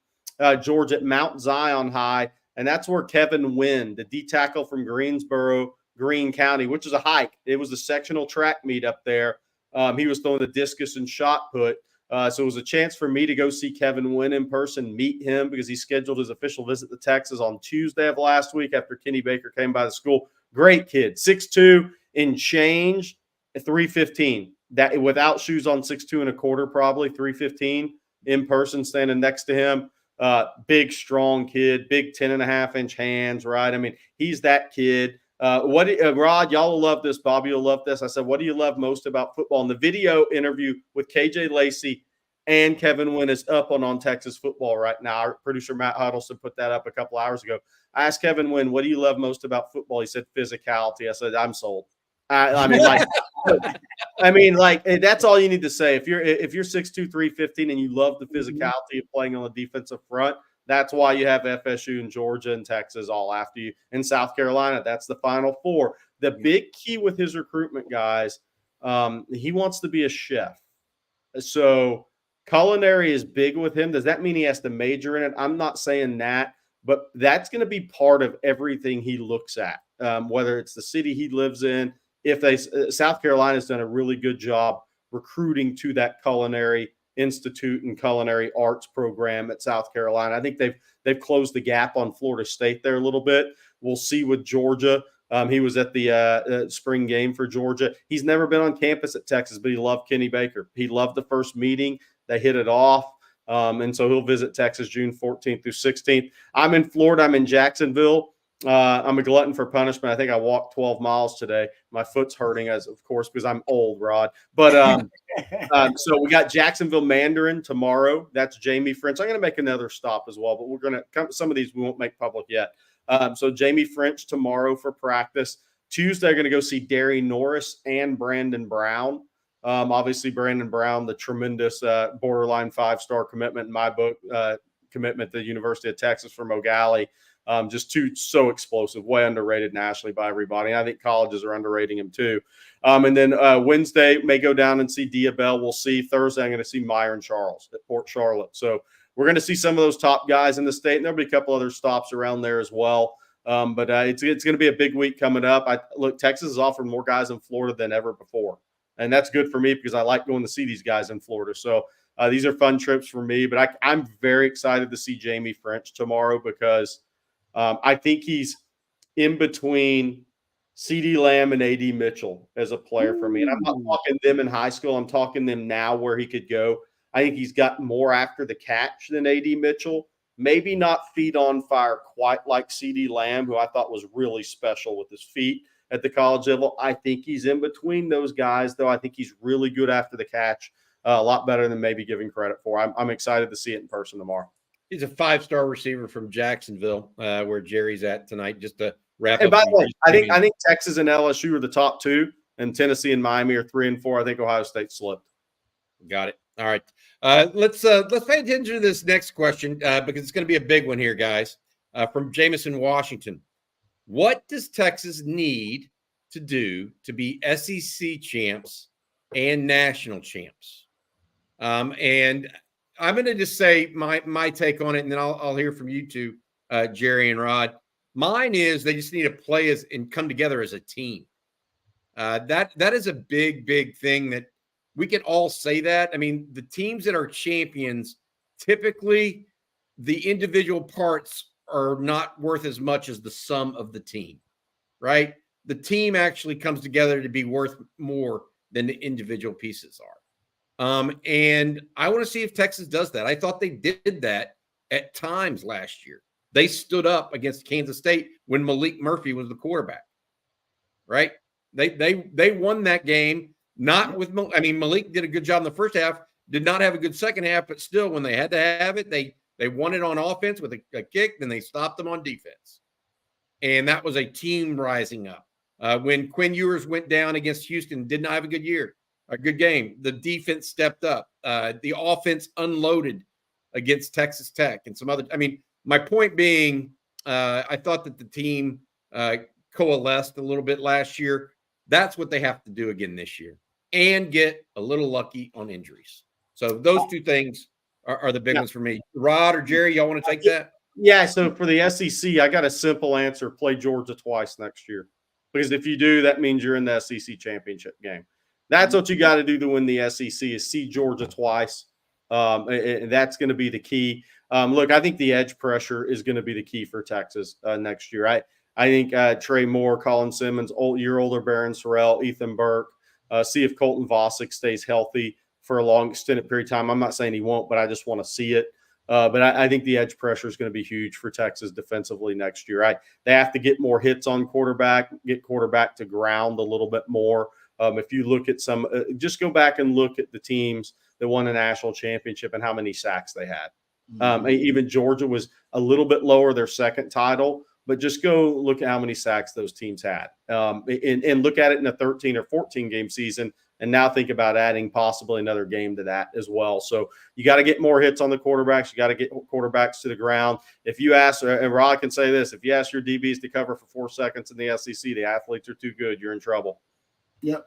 Georgia, at Mount Zion High, and that's where Kevin Wynn, the D tackle from Greensboro, Greene County, which is a hike. It was a sectional track meet up there. He was throwing the discus and shot put. So it was a chance for me to go see Kevin Wynn in person, meet him, because he scheduled his official visit to Texas on Tuesday of last week after Kenny Baker came by the school. Great kid, 6'2" in change, 315. That without shoes on, 6'2" and a quarter, probably 315 in person, standing next to him. Big, strong kid, big 10.5-inch hands, right? I mean, he's that kid. Rod, y'all will love this. Bobby will love this. I said, what do you love most about football? And the video interview with KJ Lacey and Kevin Wynn is up on Texas Football right now. Our producer Matt Huddleston put that up a couple hours ago. I asked Kevin Wynn, what do you love most about football? He said physicality. I said, I'm sold. I mean, like that's all you need to say. If you're 6'2", 315 and you love the physicality of playing on the defensive front, that's why you have FSU and Georgia and Texas all after you. In South Carolina, that's the Final Four. The big key with his recruitment, guys, he wants to be a chef. So culinary is big with him. Does that mean he has to major in it? I'm not saying that, but that's going to be part of everything he looks at, whether it's the city he lives in. South Carolina's done a really good job recruiting to that culinary institute and culinary arts program at South Carolina. I think they've closed the gap on Florida State there a little bit. We'll see with Georgia. He was at the spring game for Georgia. He's never been on campus at Texas, but he loved Kenny Baker. He loved the first meeting. They hit it off. And so he'll visit Texas June 14th through 16th. I'm in Florida. I'm in Jacksonville. I'm a glutton for punishment. I think I walked 12 miles today. My foot's hurting, as of course, because I'm old, Rod. But so we got Jacksonville Mandarin tomorrow. That's Jamie French. I'm going to make another stop as well, but we're going to come. Some of these we won't make public yet. So Jamie French tomorrow for practice. Tuesday, I'm going to go see Derry Norris and Brandon Brown. Obviously, Brandon Brown, the tremendous borderline 5-star commitment in my book, commitment to the University of Texas from O'Galley. Just so explosive, way underrated nationally by everybody. I think colleges are underrating him too. And then Wednesday, may go down and see Dia Bell. We'll see. Thursday, I'm going to see Myron Charles at Port Charlotte. So we're going to see some of those top guys in the state, and there'll be a couple other stops around there as well. But it's going to be a big week coming up. Look, Texas has offered more guys in Florida than ever before. And that's good for me because I like going to see these guys in Florida. So these are fun trips for me. But I'm very excited to see Jamie French tomorrow because I think he's in between CeeDee Lamb and A.D. Mitchell as a player for me. And I'm not talking them in high school. I'm talking them now where he could go. I think he's got more after the catch than A.D. Mitchell. Maybe not feet on fire quite like CeeDee Lamb, who I thought was really special with his feet at the college level. I think he's in between those guys, though. I think he's really good after the catch, a lot better than maybe giving credit for. I'm excited to see it in person tomorrow. He's a 5-star receiver from Jacksonville, where Jerry's at tonight. Just to wrap and up. And by the way, I think Texas and LSU are the top 2, and Tennessee and Miami are 3 and 4. I think Ohio State slipped. Got it. All right. Let's pay attention to this next question because it's going to be a big one here, guys. From Jameson, Washington. What does Texas need to do to be SEC champs and national champs? And I'm going to just say my take on it, and then I'll hear from you two, Jerry and Rod. Mine is they just need to play and come together as a team. That is a big thing that we can all say that. I mean, the teams that are champions, typically the individual parts are not worth as much as the sum of the team, right? The team actually comes together to be worth more than the individual pieces are. And I want to see if Texas does that. I thought they did that at times last year. They stood up against Kansas State when Malik Murphy was the quarterback, right? They won that game. Not with, I mean, Malik did a good job in the first half, did not have a good second half, but still, when they had to have it, they won it on offense with a kick, then they stopped them on defense. And that was a team rising up. When Quinn Ewers went down against Houston, did not have a good game. The defense stepped up. The offense unloaded against Texas Tech and some other. I mean, my point being, I thought that the team coalesced a little bit last year. That's what they have to do again this year and get a little lucky on injuries. So those two things are the big ones for me. Rod or Jerry, y'all want to take that? Yeah, so for the SEC, I got a simple answer. Play Georgia twice next year. Because if you do, that means you're in the SEC championship game. That's what you got to do to win the SEC is see Georgia twice. And that's going to be the key. Look, I think the edge pressure is going to be the key for Texas next year. I think Trey Moore, Colin Simmons, year older Barron Sorrell, Ethan Burke, see if Colton Vosick stays healthy for a long extended period of time. I'm not saying he won't, but I just want to see it. But I think the edge pressure is going to be huge for Texas defensively next year. They have to get more hits on quarterback, get quarterback to ground a little bit more. If you look at some, just go back and look at the teams that won a national championship and how many sacks they had. Even Georgia was a little bit lower, their second title, but just go look at how many sacks those teams had and look at it in a 13 or 14 game season. And now think about adding possibly another game to that as well. So you got to get more hits on the quarterbacks. You got to get quarterbacks to the ground. If you ask, and Rod can say this, if you ask your DBs to cover for 4 seconds in the SEC, the athletes are too good. You're in trouble. Yep.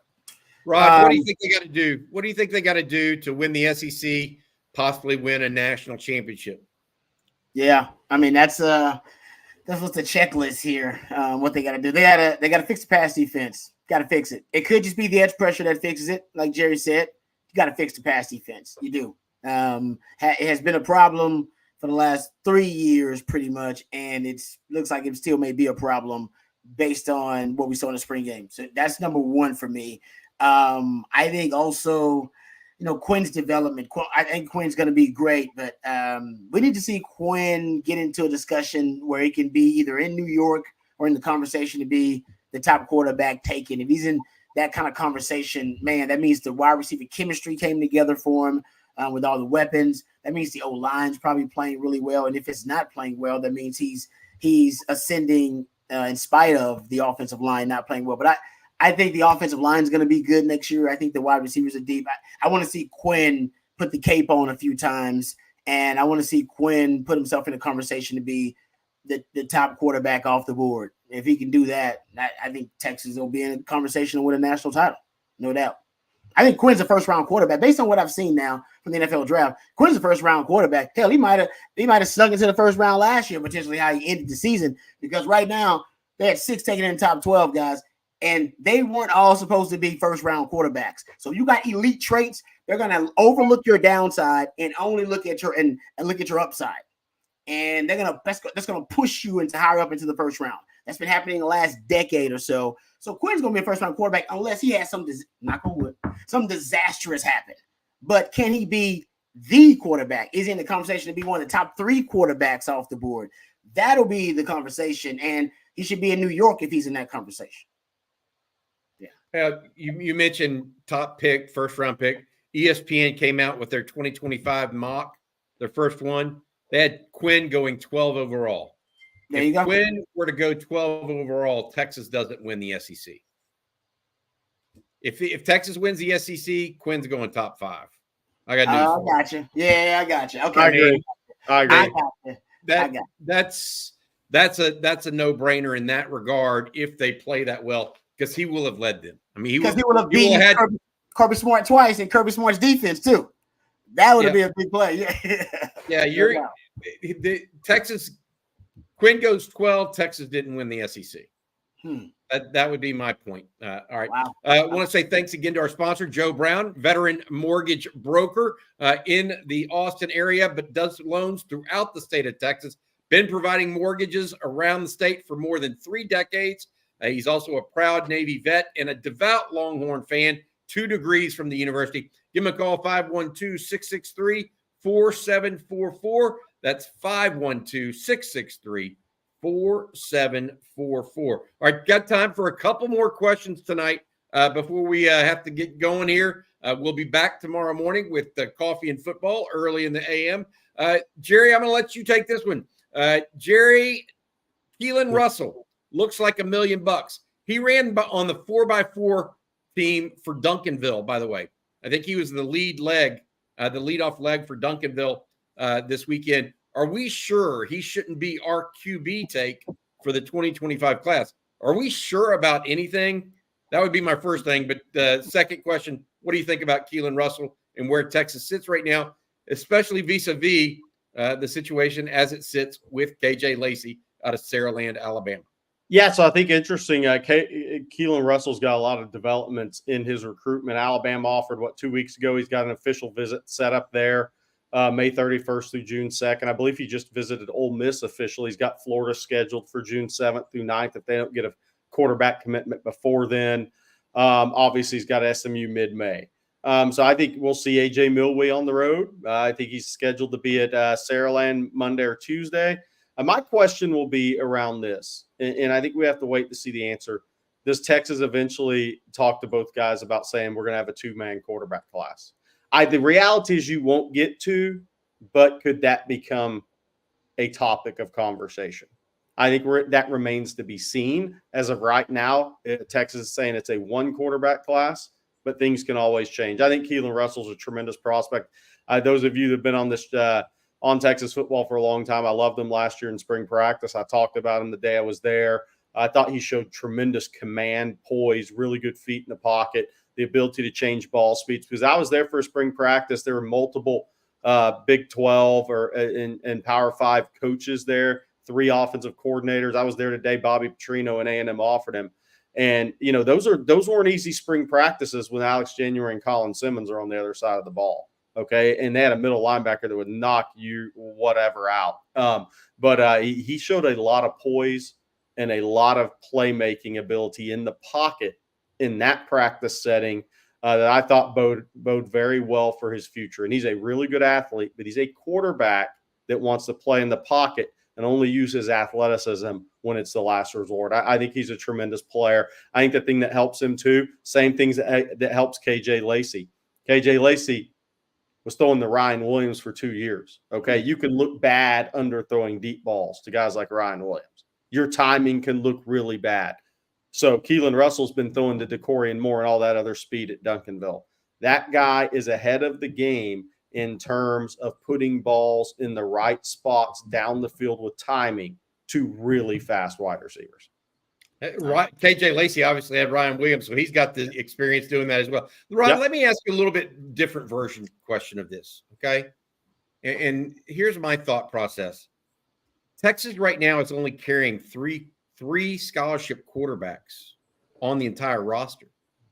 Rod, what do you think they got to do? What do you think they got to do to win the SEC, possibly win a national championship? Yeah, I mean that's what's the checklist here. What they got to do? They got to fix the pass defense. Got to fix it. It could just be the edge pressure that fixes it, like Jerry said. You got to fix the pass defense. You do. It has been a problem for the last 3 years, pretty much, and it looks like it still may be a problem based on what we saw in the spring game. So that's number one for me. I think also, Quinn's development. I think Quinn's going to be great, but we need to see Quinn get into a discussion where he can be either in New York or in the conversation to be the top quarterback taken. If he's in that kind of conversation, man, that means the wide receiver chemistry came together for him with all the weapons. That means the O-line's probably playing really well. And if it's not playing well, that means he's ascending in spite of the offensive line not playing well. But I think the offensive line is going to be good next year. I think the wide receivers are deep. I want to see Quinn put the cape on a few times, and I want to see Quinn put himself in a conversation to be the top quarterback off the board. If he can do that, I think Texas will be in a conversation to win a national title, no doubt. I think Quinn's a first-round quarterback. Based on what I've seen now from the NFL draft, Quinn's a first-round quarterback. Hell, he might have snuck into the first round last year, potentially how he ended the season, because right now they had 6 taken in the top 12 guys, and they weren't all supposed to be first-round quarterbacks. So you got elite traits. They're going to overlook your downside and only look at your and look at your upside. And that's gonna push you into higher up into the first round. That's been happening in the last decade or so. So Quinn's gonna be a first round quarterback unless he has some disastrous happen. But can he be the quarterback? Is he in the conversation to be one of the top 3 quarterbacks off the board? That'll be the conversation, and he should be in New York if he's in that conversation. Yeah. You mentioned top pick, first round pick. ESPN came out with their 2025 mock, their first one. They had Quinn going 12 overall. There you go. If Quinn were to go 12 overall, Texas doesn't win the SEC. If Texas wins the SEC, Quinn's going top 5. I got news. I got you. Yeah, I got you. Okay, I agree. I got you. That's a no-brainer in that regard if they play that well, because he will have led them. I mean, he will have beaten Kirby Smart twice, and Kirby Smart's defense too. That would have been a big play. Yeah. Texas. Quinn goes 12. Texas didn't win the SEC. That would be my point. All right. Wow. I want to say thanks again to our sponsor, Joe Brown, veteran mortgage broker in the Austin area, but does loans throughout the state of Texas. Been providing mortgages around the state for more than 3 decades. He's also a proud Navy vet and a devout Longhorn fan. 2 degrees from the university. Give him a call, 512-663-4744. That's 512-663-4744. All right, got time for a couple more questions tonight before we have to get going here. We'll be back tomorrow morning with coffee and football early in the a.m. Jerry, I'm going to let you take this one. Jerry, Keelan Russell looks like $1 million. He ran on the 4x4 team for Duncanville, by the way. I think he was the leadoff leg for Duncanville this weekend. Are we sure he shouldn't be our QB take for the 2025 class? Are we sure about anything? That would be my first thing. But the second question, what do you think about Keelan Russell and where Texas sits right now, especially vis-a-vis the situation as it sits with KJ Lacey out of Saraland, Alabama? Yeah, so I think interesting. Keelan Russell's got a lot of developments in his recruitment. Alabama offered 2 weeks ago. He's got an official visit set up there. May 31st through June 2nd. I believe he just visited Ole Miss officially. He's got Florida scheduled for June 7th through 9th if they don't get a quarterback commitment before then. Obviously, he's got SMU mid-May. So I think we'll see A.J. Milwee on the road. I think he's scheduled to be at Saraland Monday or Tuesday. My question will be around this, and I think we have to wait to see the answer. Does Texas eventually talk to both guys about saying we're going to have a two-man quarterback class? The reality is you won't get to, but could that become a topic of conversation? I think that remains to be seen. As of right now, Texas is saying it's a one quarterback class, but things can always change. I think Keelan Russell's a tremendous prospect. Those of you that have been on this on Texas football for a long time, I loved him last year in spring practice. I talked about him the day I was there. I thought he showed tremendous command, poise, really good feet in the pocket, the ability to change ball speeds. Because I was there for spring practice. There were multiple Big 12 and Power 5 coaches there, 3 offensive coordinators. I was there today. Bobby Petrino and A&M offered him. And, you know, those weren't easy spring practices when Alex January and Colin Simmons are on the other side of the ball. Okay. And they had a middle linebacker that would knock you whatever out. But he showed a lot of poise and a lot of playmaking ability in the pocket in that practice setting that I thought bode very well for his future. And he's a really good athlete, but he's a quarterback that wants to play in the pocket and only use his athleticism when it's the last resort. I think he's a tremendous player. I think the thing that helps him too, same things that helps KJ Lacey. KJ Lacey was throwing the Ryan Williams for 2 years. Okay, you can look bad under throwing deep balls to guys like Ryan Williams. Your timing can look really bad. So Keelan Russell's been throwing to DeCorian Moore and all that other speed at Duncanville. That guy is ahead of the game in terms of putting balls in the right spots down the field with timing to really fast wide receivers. Right. KJ Lacey obviously had Ryan Williams, so he's got the experience doing that as well. Ryan, Let me ask you a little bit different version question of this, okay? And here's my thought process. Texas right now is only carrying three scholarship quarterbacks on the entire roster.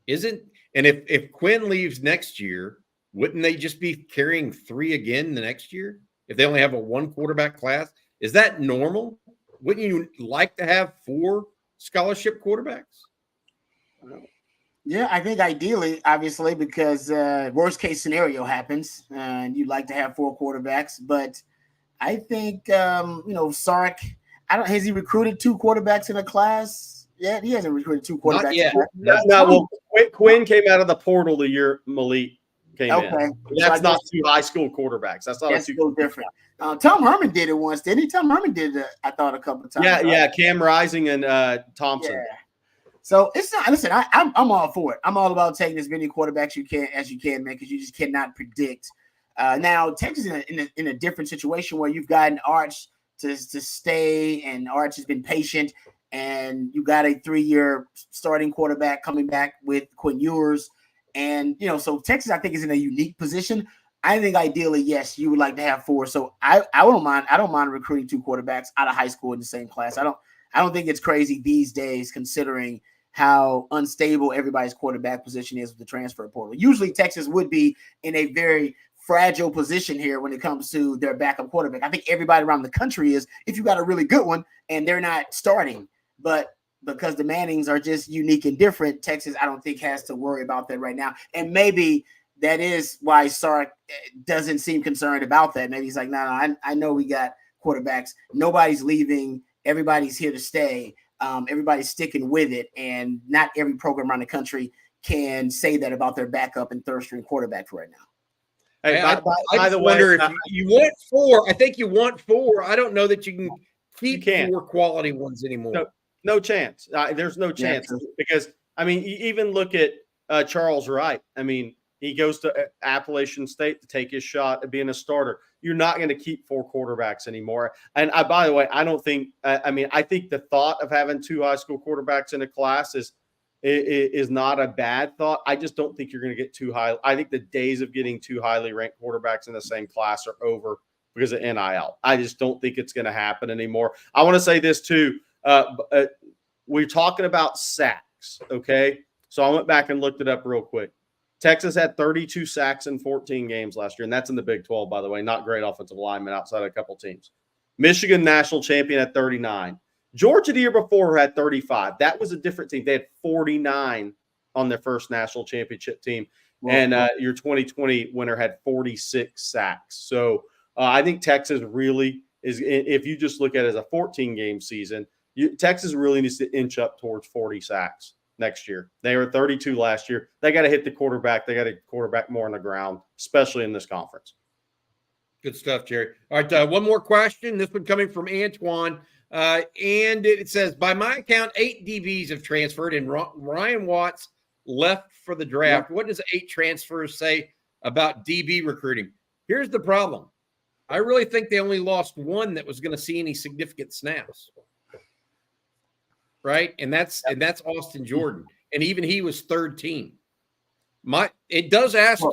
And if Quinn leaves next year, wouldn't they just be carrying 3 again the next year if they only have a 1 quarterback class? Is that normal? Wouldn't you like to have 4 scholarship quarterbacks? Yeah, I think ideally, obviously, because worst case scenario happens and you'd like to have 4 quarterbacks. But I think, Sark, has he recruited 2 quarterbacks in a class? Yeah, he hasn't recruited 2 quarterbacks. Not yet. Well, Quinn came out of the portal the year Malik came in. That's not 2 high school quarterbacks. That's still different. Tom Herman did it once, didn't he? Tom Herman did it, I thought, a couple of times. Yeah, Cam Rising and Thompson. Yeah. So it's not. Listen, I'm all for it. I'm all about taking as many quarterbacks as you can, man, because you just cannot predict. Now Texas is in a different situation where you've gotten Arch to stay, and Arch has been patient, and you got a 3-year starting quarterback coming back with Quinn Ewers, and so Texas I think is in a unique position. I think ideally, yes, you would like to have 4. So I don't mind. I don't mind recruiting 2 quarterbacks out of high school in the same class. I don't think it's crazy these days, considering how unstable everybody's quarterback position is with the transfer portal. Usually Texas would be in a very fragile position here when it comes to their backup quarterback. I think everybody around the country is, if you got a really good one and they're not starting. But because the Mannings are just unique and different, Texas, I don't think, has to worry about that right now. And maybe that is why Sark doesn't seem concerned about that. Maybe he's like, no, I know we got quarterbacks. Nobody's leaving. Everybody's here to stay. Everybody's sticking with it. And not every program around the country can say that about their backup and third-string quarterbacks right now. Hey, I wonder if you want 4. I think you want 4. I don't know that you can keep 4 quality ones anymore. No chance. There's no chance because, I mean, you even look at Charles Wright. I mean, he goes to Appalachian State to take his shot at being a starter. You're not going to keep 4 quarterbacks anymore. And by the way, I don't think – I think the thought of having 2 high school quarterbacks in a class is not a bad thought. I just don't think you're going to get too high. I think the days of getting 2 highly ranked quarterbacks in the same class are over because of NIL. I just don't think it's going to happen anymore. I want to say this too. We're talking about sacks, okay? So I went back and looked it up real quick. Texas had 32 sacks in 14 games last year, and that's in the Big 12, by the way. Not great offensive linemen outside of a couple teams. Michigan, national champion, at 39. Georgia the year before had 35. That was a different team. They had 49 on their first national championship team. And your 2020 winner had 46 sacks. So I think Texas really is, if you just look at it as a 14-game season, Texas really needs to inch up towards 40 sacks next year. They were 32 last year. They got to hit the quarterback. They got to quarterback more on the ground, especially in this conference. Good stuff, Jerry. All right, one more question. This one coming from Antoine. And it says, by my account, 8 DBs have transferred, and Ryan Watts left for the draft. What does 8 transfers say about DB recruiting? Here's the problem. I really think they only lost one that was going to see any significant snaps. Right? And that's Austin Jordan. And even he was third team. It does ask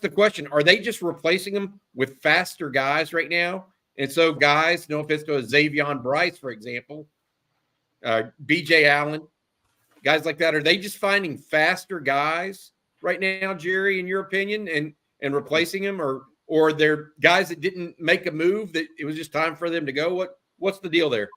the question, are they just replacing them with faster guys right now? And so guys, no offense to Xavion Bryce, for example, BJ Allen, guys like that, are they just finding faster guys right now, Jerry, in your opinion, and replacing them, or they're guys that didn't make a move that it was just time for them to go? What's the deal there?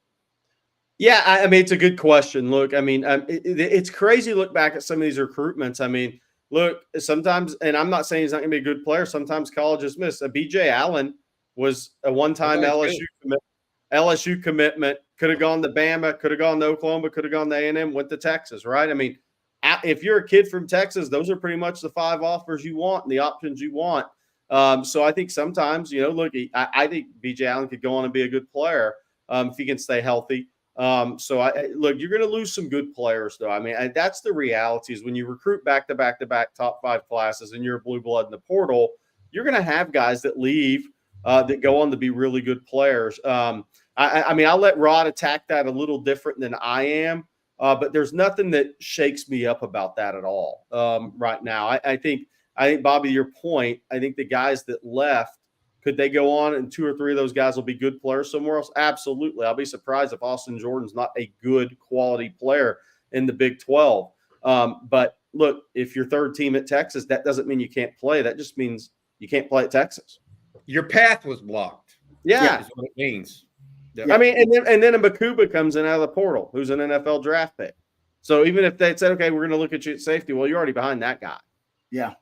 Yeah, I mean, it's a good question. Look, I mean, it's crazy to look back at some of these recruitments. I mean, look, sometimes, and I'm not saying he's not going to be a good player, sometimes colleges miss. BJ Allen was a one-time LSU commitment, could have gone to Bama, could have gone to Oklahoma, could have gone to A&M, went to Texas, right? I mean, if you're a kid from Texas, those are pretty much the 5 offers you want and the options you want. So I think sometimes, look, I think BJ Allen could go on and be a good player if he can stay healthy. Look, you're going to lose some good players, though. I mean, that's the reality is when you recruit back-to-back top 5 classes and you're a blue blood in the portal, you're going to have guys that leave that go on to be really good players. I mean, I'll let Rod attack that a little different than I am, but there's nothing that shakes me up about that at all right now. I think, Bobby, your point, I think the guys that left, could they go on and 2 or 3 of those guys will be good players somewhere else? Absolutely. I'll be surprised if Austin Jordan's not a good quality player in the Big 12. But look, if you're third team at Texas, that doesn't mean you can't play. That just means you can't play at Texas. Your path was blocked. Yeah. Is what it means. Yeah. I mean, and then a Makuba comes in out of the portal, who's an NFL draft pick. So even if they said, okay, we're going to look at you at safety, well, you're already behind that guy. Yeah.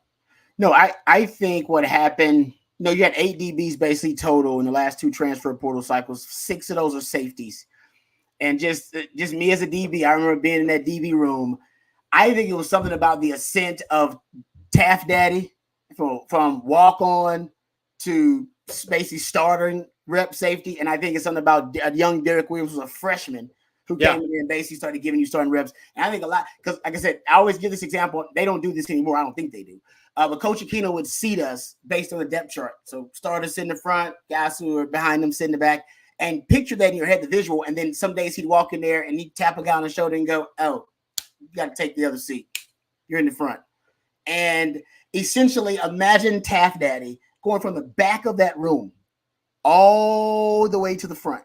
No, I think what happened, you had 8 DBs basically total in the last 2 transfer portal cycles. 6 of those are safeties. And just me as a DB, I remember being in that DB room. I think it was something about the ascent of Taft Daddy from walk-on to basically starting rep safety. And I think it's something about a young Derek Williams, was a freshman who came in and basically started giving you starting reps. And I think a lot, because like I said, I always give this example. They don't do this anymore. I don't think they do. But Coach Aquino would seat us based on the depth chart. So starters sit in the front, guys who are behind them sit in the back, and picture that in your head, the visual. And then some days he'd walk in there and he'd tap a guy on the shoulder and go, oh, you got to take the other seat. You're in the front. And essentially imagine Taft Daddy going from the back of that room all the way to the front.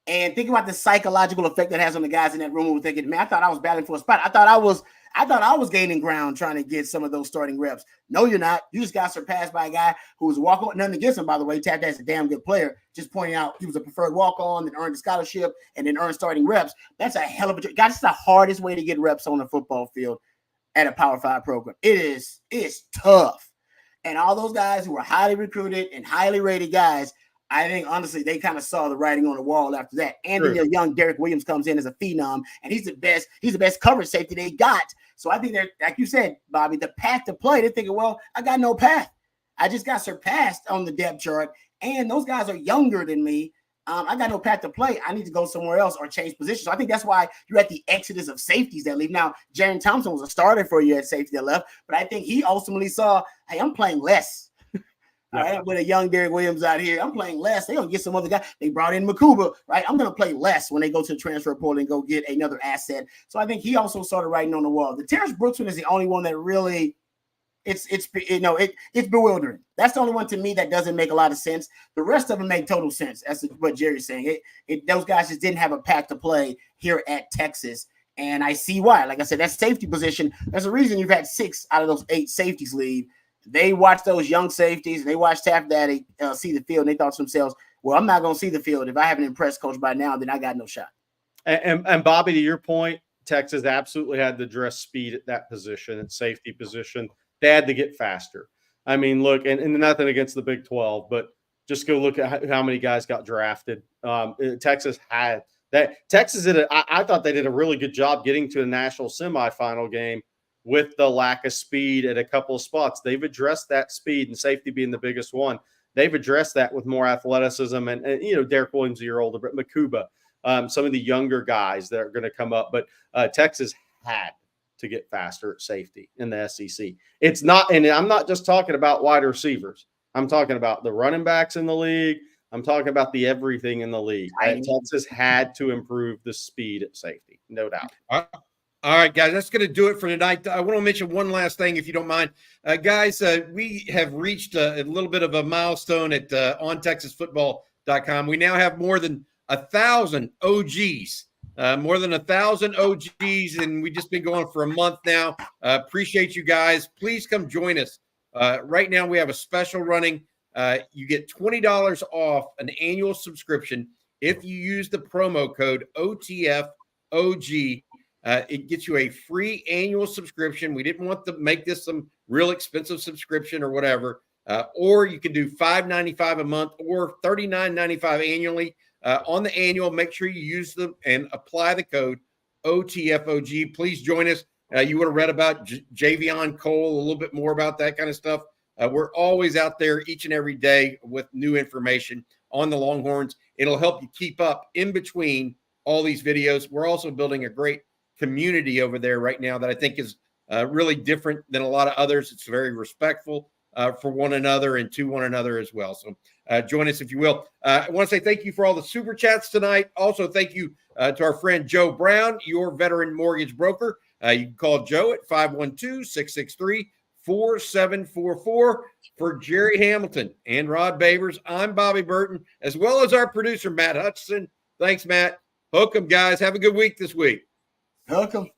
And think about the psychological effect that has on the guys in that room who were thinking, man, I thought I was battling for a spot. I thought I was gaining ground trying to get some of those starting reps. No, you're not. You just got surpassed by a guy who was walk-on. Nothing against him, by the way. Taft Daddy's a damn good player. Just pointing out he was a preferred walk-on, then earned a scholarship, and then earned starting reps. That's a hell of a job. That's the hardest way to get reps on a football field at a Power 5 program. It's tough. And all those guys who were highly recruited and highly rated guys, I think, honestly, they kind of saw the writing on the wall after that. And then your young Derek Williams comes in as a phenom, and he's the best coverage safety they got. So I think they're, like you said, Bobby, the path to play, they're thinking, well, I got no path. I just got surpassed on the depth chart, and those guys are younger than me. I got no path to play. I need to go somewhere else or change positions. So I think that's why you're at the exodus of safeties that leave. Now, Jaron Thompson was a starter for you at safety that left, but I think he ultimately saw, hey, I'm playing less. All right, with a young Derek Williams out here, I'm playing less. They're going to get some other guy. They brought in Makuba, right? I'm going to play less when they go to the transfer portal and go get another asset. So I think he also saw the writing on the wall. The Terrence Brooks one is the only one that really, it's bewildering. That's the only one to me that doesn't make a lot of sense. The rest of them make total sense. That's what Jerry's saying. Those guys just didn't have a path to play here at Texas. And I see why. Like I said, that safety position, there's a reason you've had 6 out of those 8 safeties leave. They watch those young safeties, and they watched Taft Daddy see the field, and they thought to themselves, well, I'm not going to see the field. If I haven't impressed Coach by now, then I got no shot. And Bobby, to your point, Texas absolutely had to address speed at that position, at safety position. They had to get faster. I mean, look, and nothing against the Big 12, but just go look at how many guys got drafted. Texas had that. Texas I thought they did a really good job getting to a national semifinal game with the lack of speed at a couple of spots. They've addressed that speed, and safety being the biggest one. They've addressed that with more athleticism and Derek Williams, a year older, but Makuba, some of the younger guys that are going to come up. But Texas had to get faster at safety in the SEC. It's not, and I'm not just talking about wide receivers. I'm talking about the running backs in the league. I'm talking about the everything in the league. Texas had to improve the speed at safety, no doubt. All right, guys, that's going to do it for tonight. I want to mention one last thing, if you don't mind. Guys, we have reached a little bit of a milestone at OnTexasFootball.com. We now have more than 1,000 OGs, and we've just been going for a month now. Appreciate you guys. Please come join us. Right now, we have a special running. You get $20 off an annual subscription if you use the promo code OTFOG. It gets you a free annual subscription. We didn't want to make this some real expensive subscription or whatever. Or you can do $5.95 a month or $39.95 annually. On the annual, make sure you use them and apply the code OTFOG. Please join us. You would have read about JayVion Cole, a little bit more about that kind of stuff. We're always out there each and every day with new information on the Longhorns. It'll help you keep up in between all these videos. We're also building a great community over there right now that I think is really different than a lot of others. It's very respectful for one another and to one another as well. So join us if you will. I want to say thank you for all the super chats tonight. Also, thank you to our friend Joe Brown, your veteran mortgage broker. You can call Joe at 512-663-4744. For Jerry Hamilton and Rod Babers, I'm Bobby Burton, as well as our producer, Matt Hutchison. Thanks, Matt. Hook 'em, guys. Have a good week this week. Hook 'em.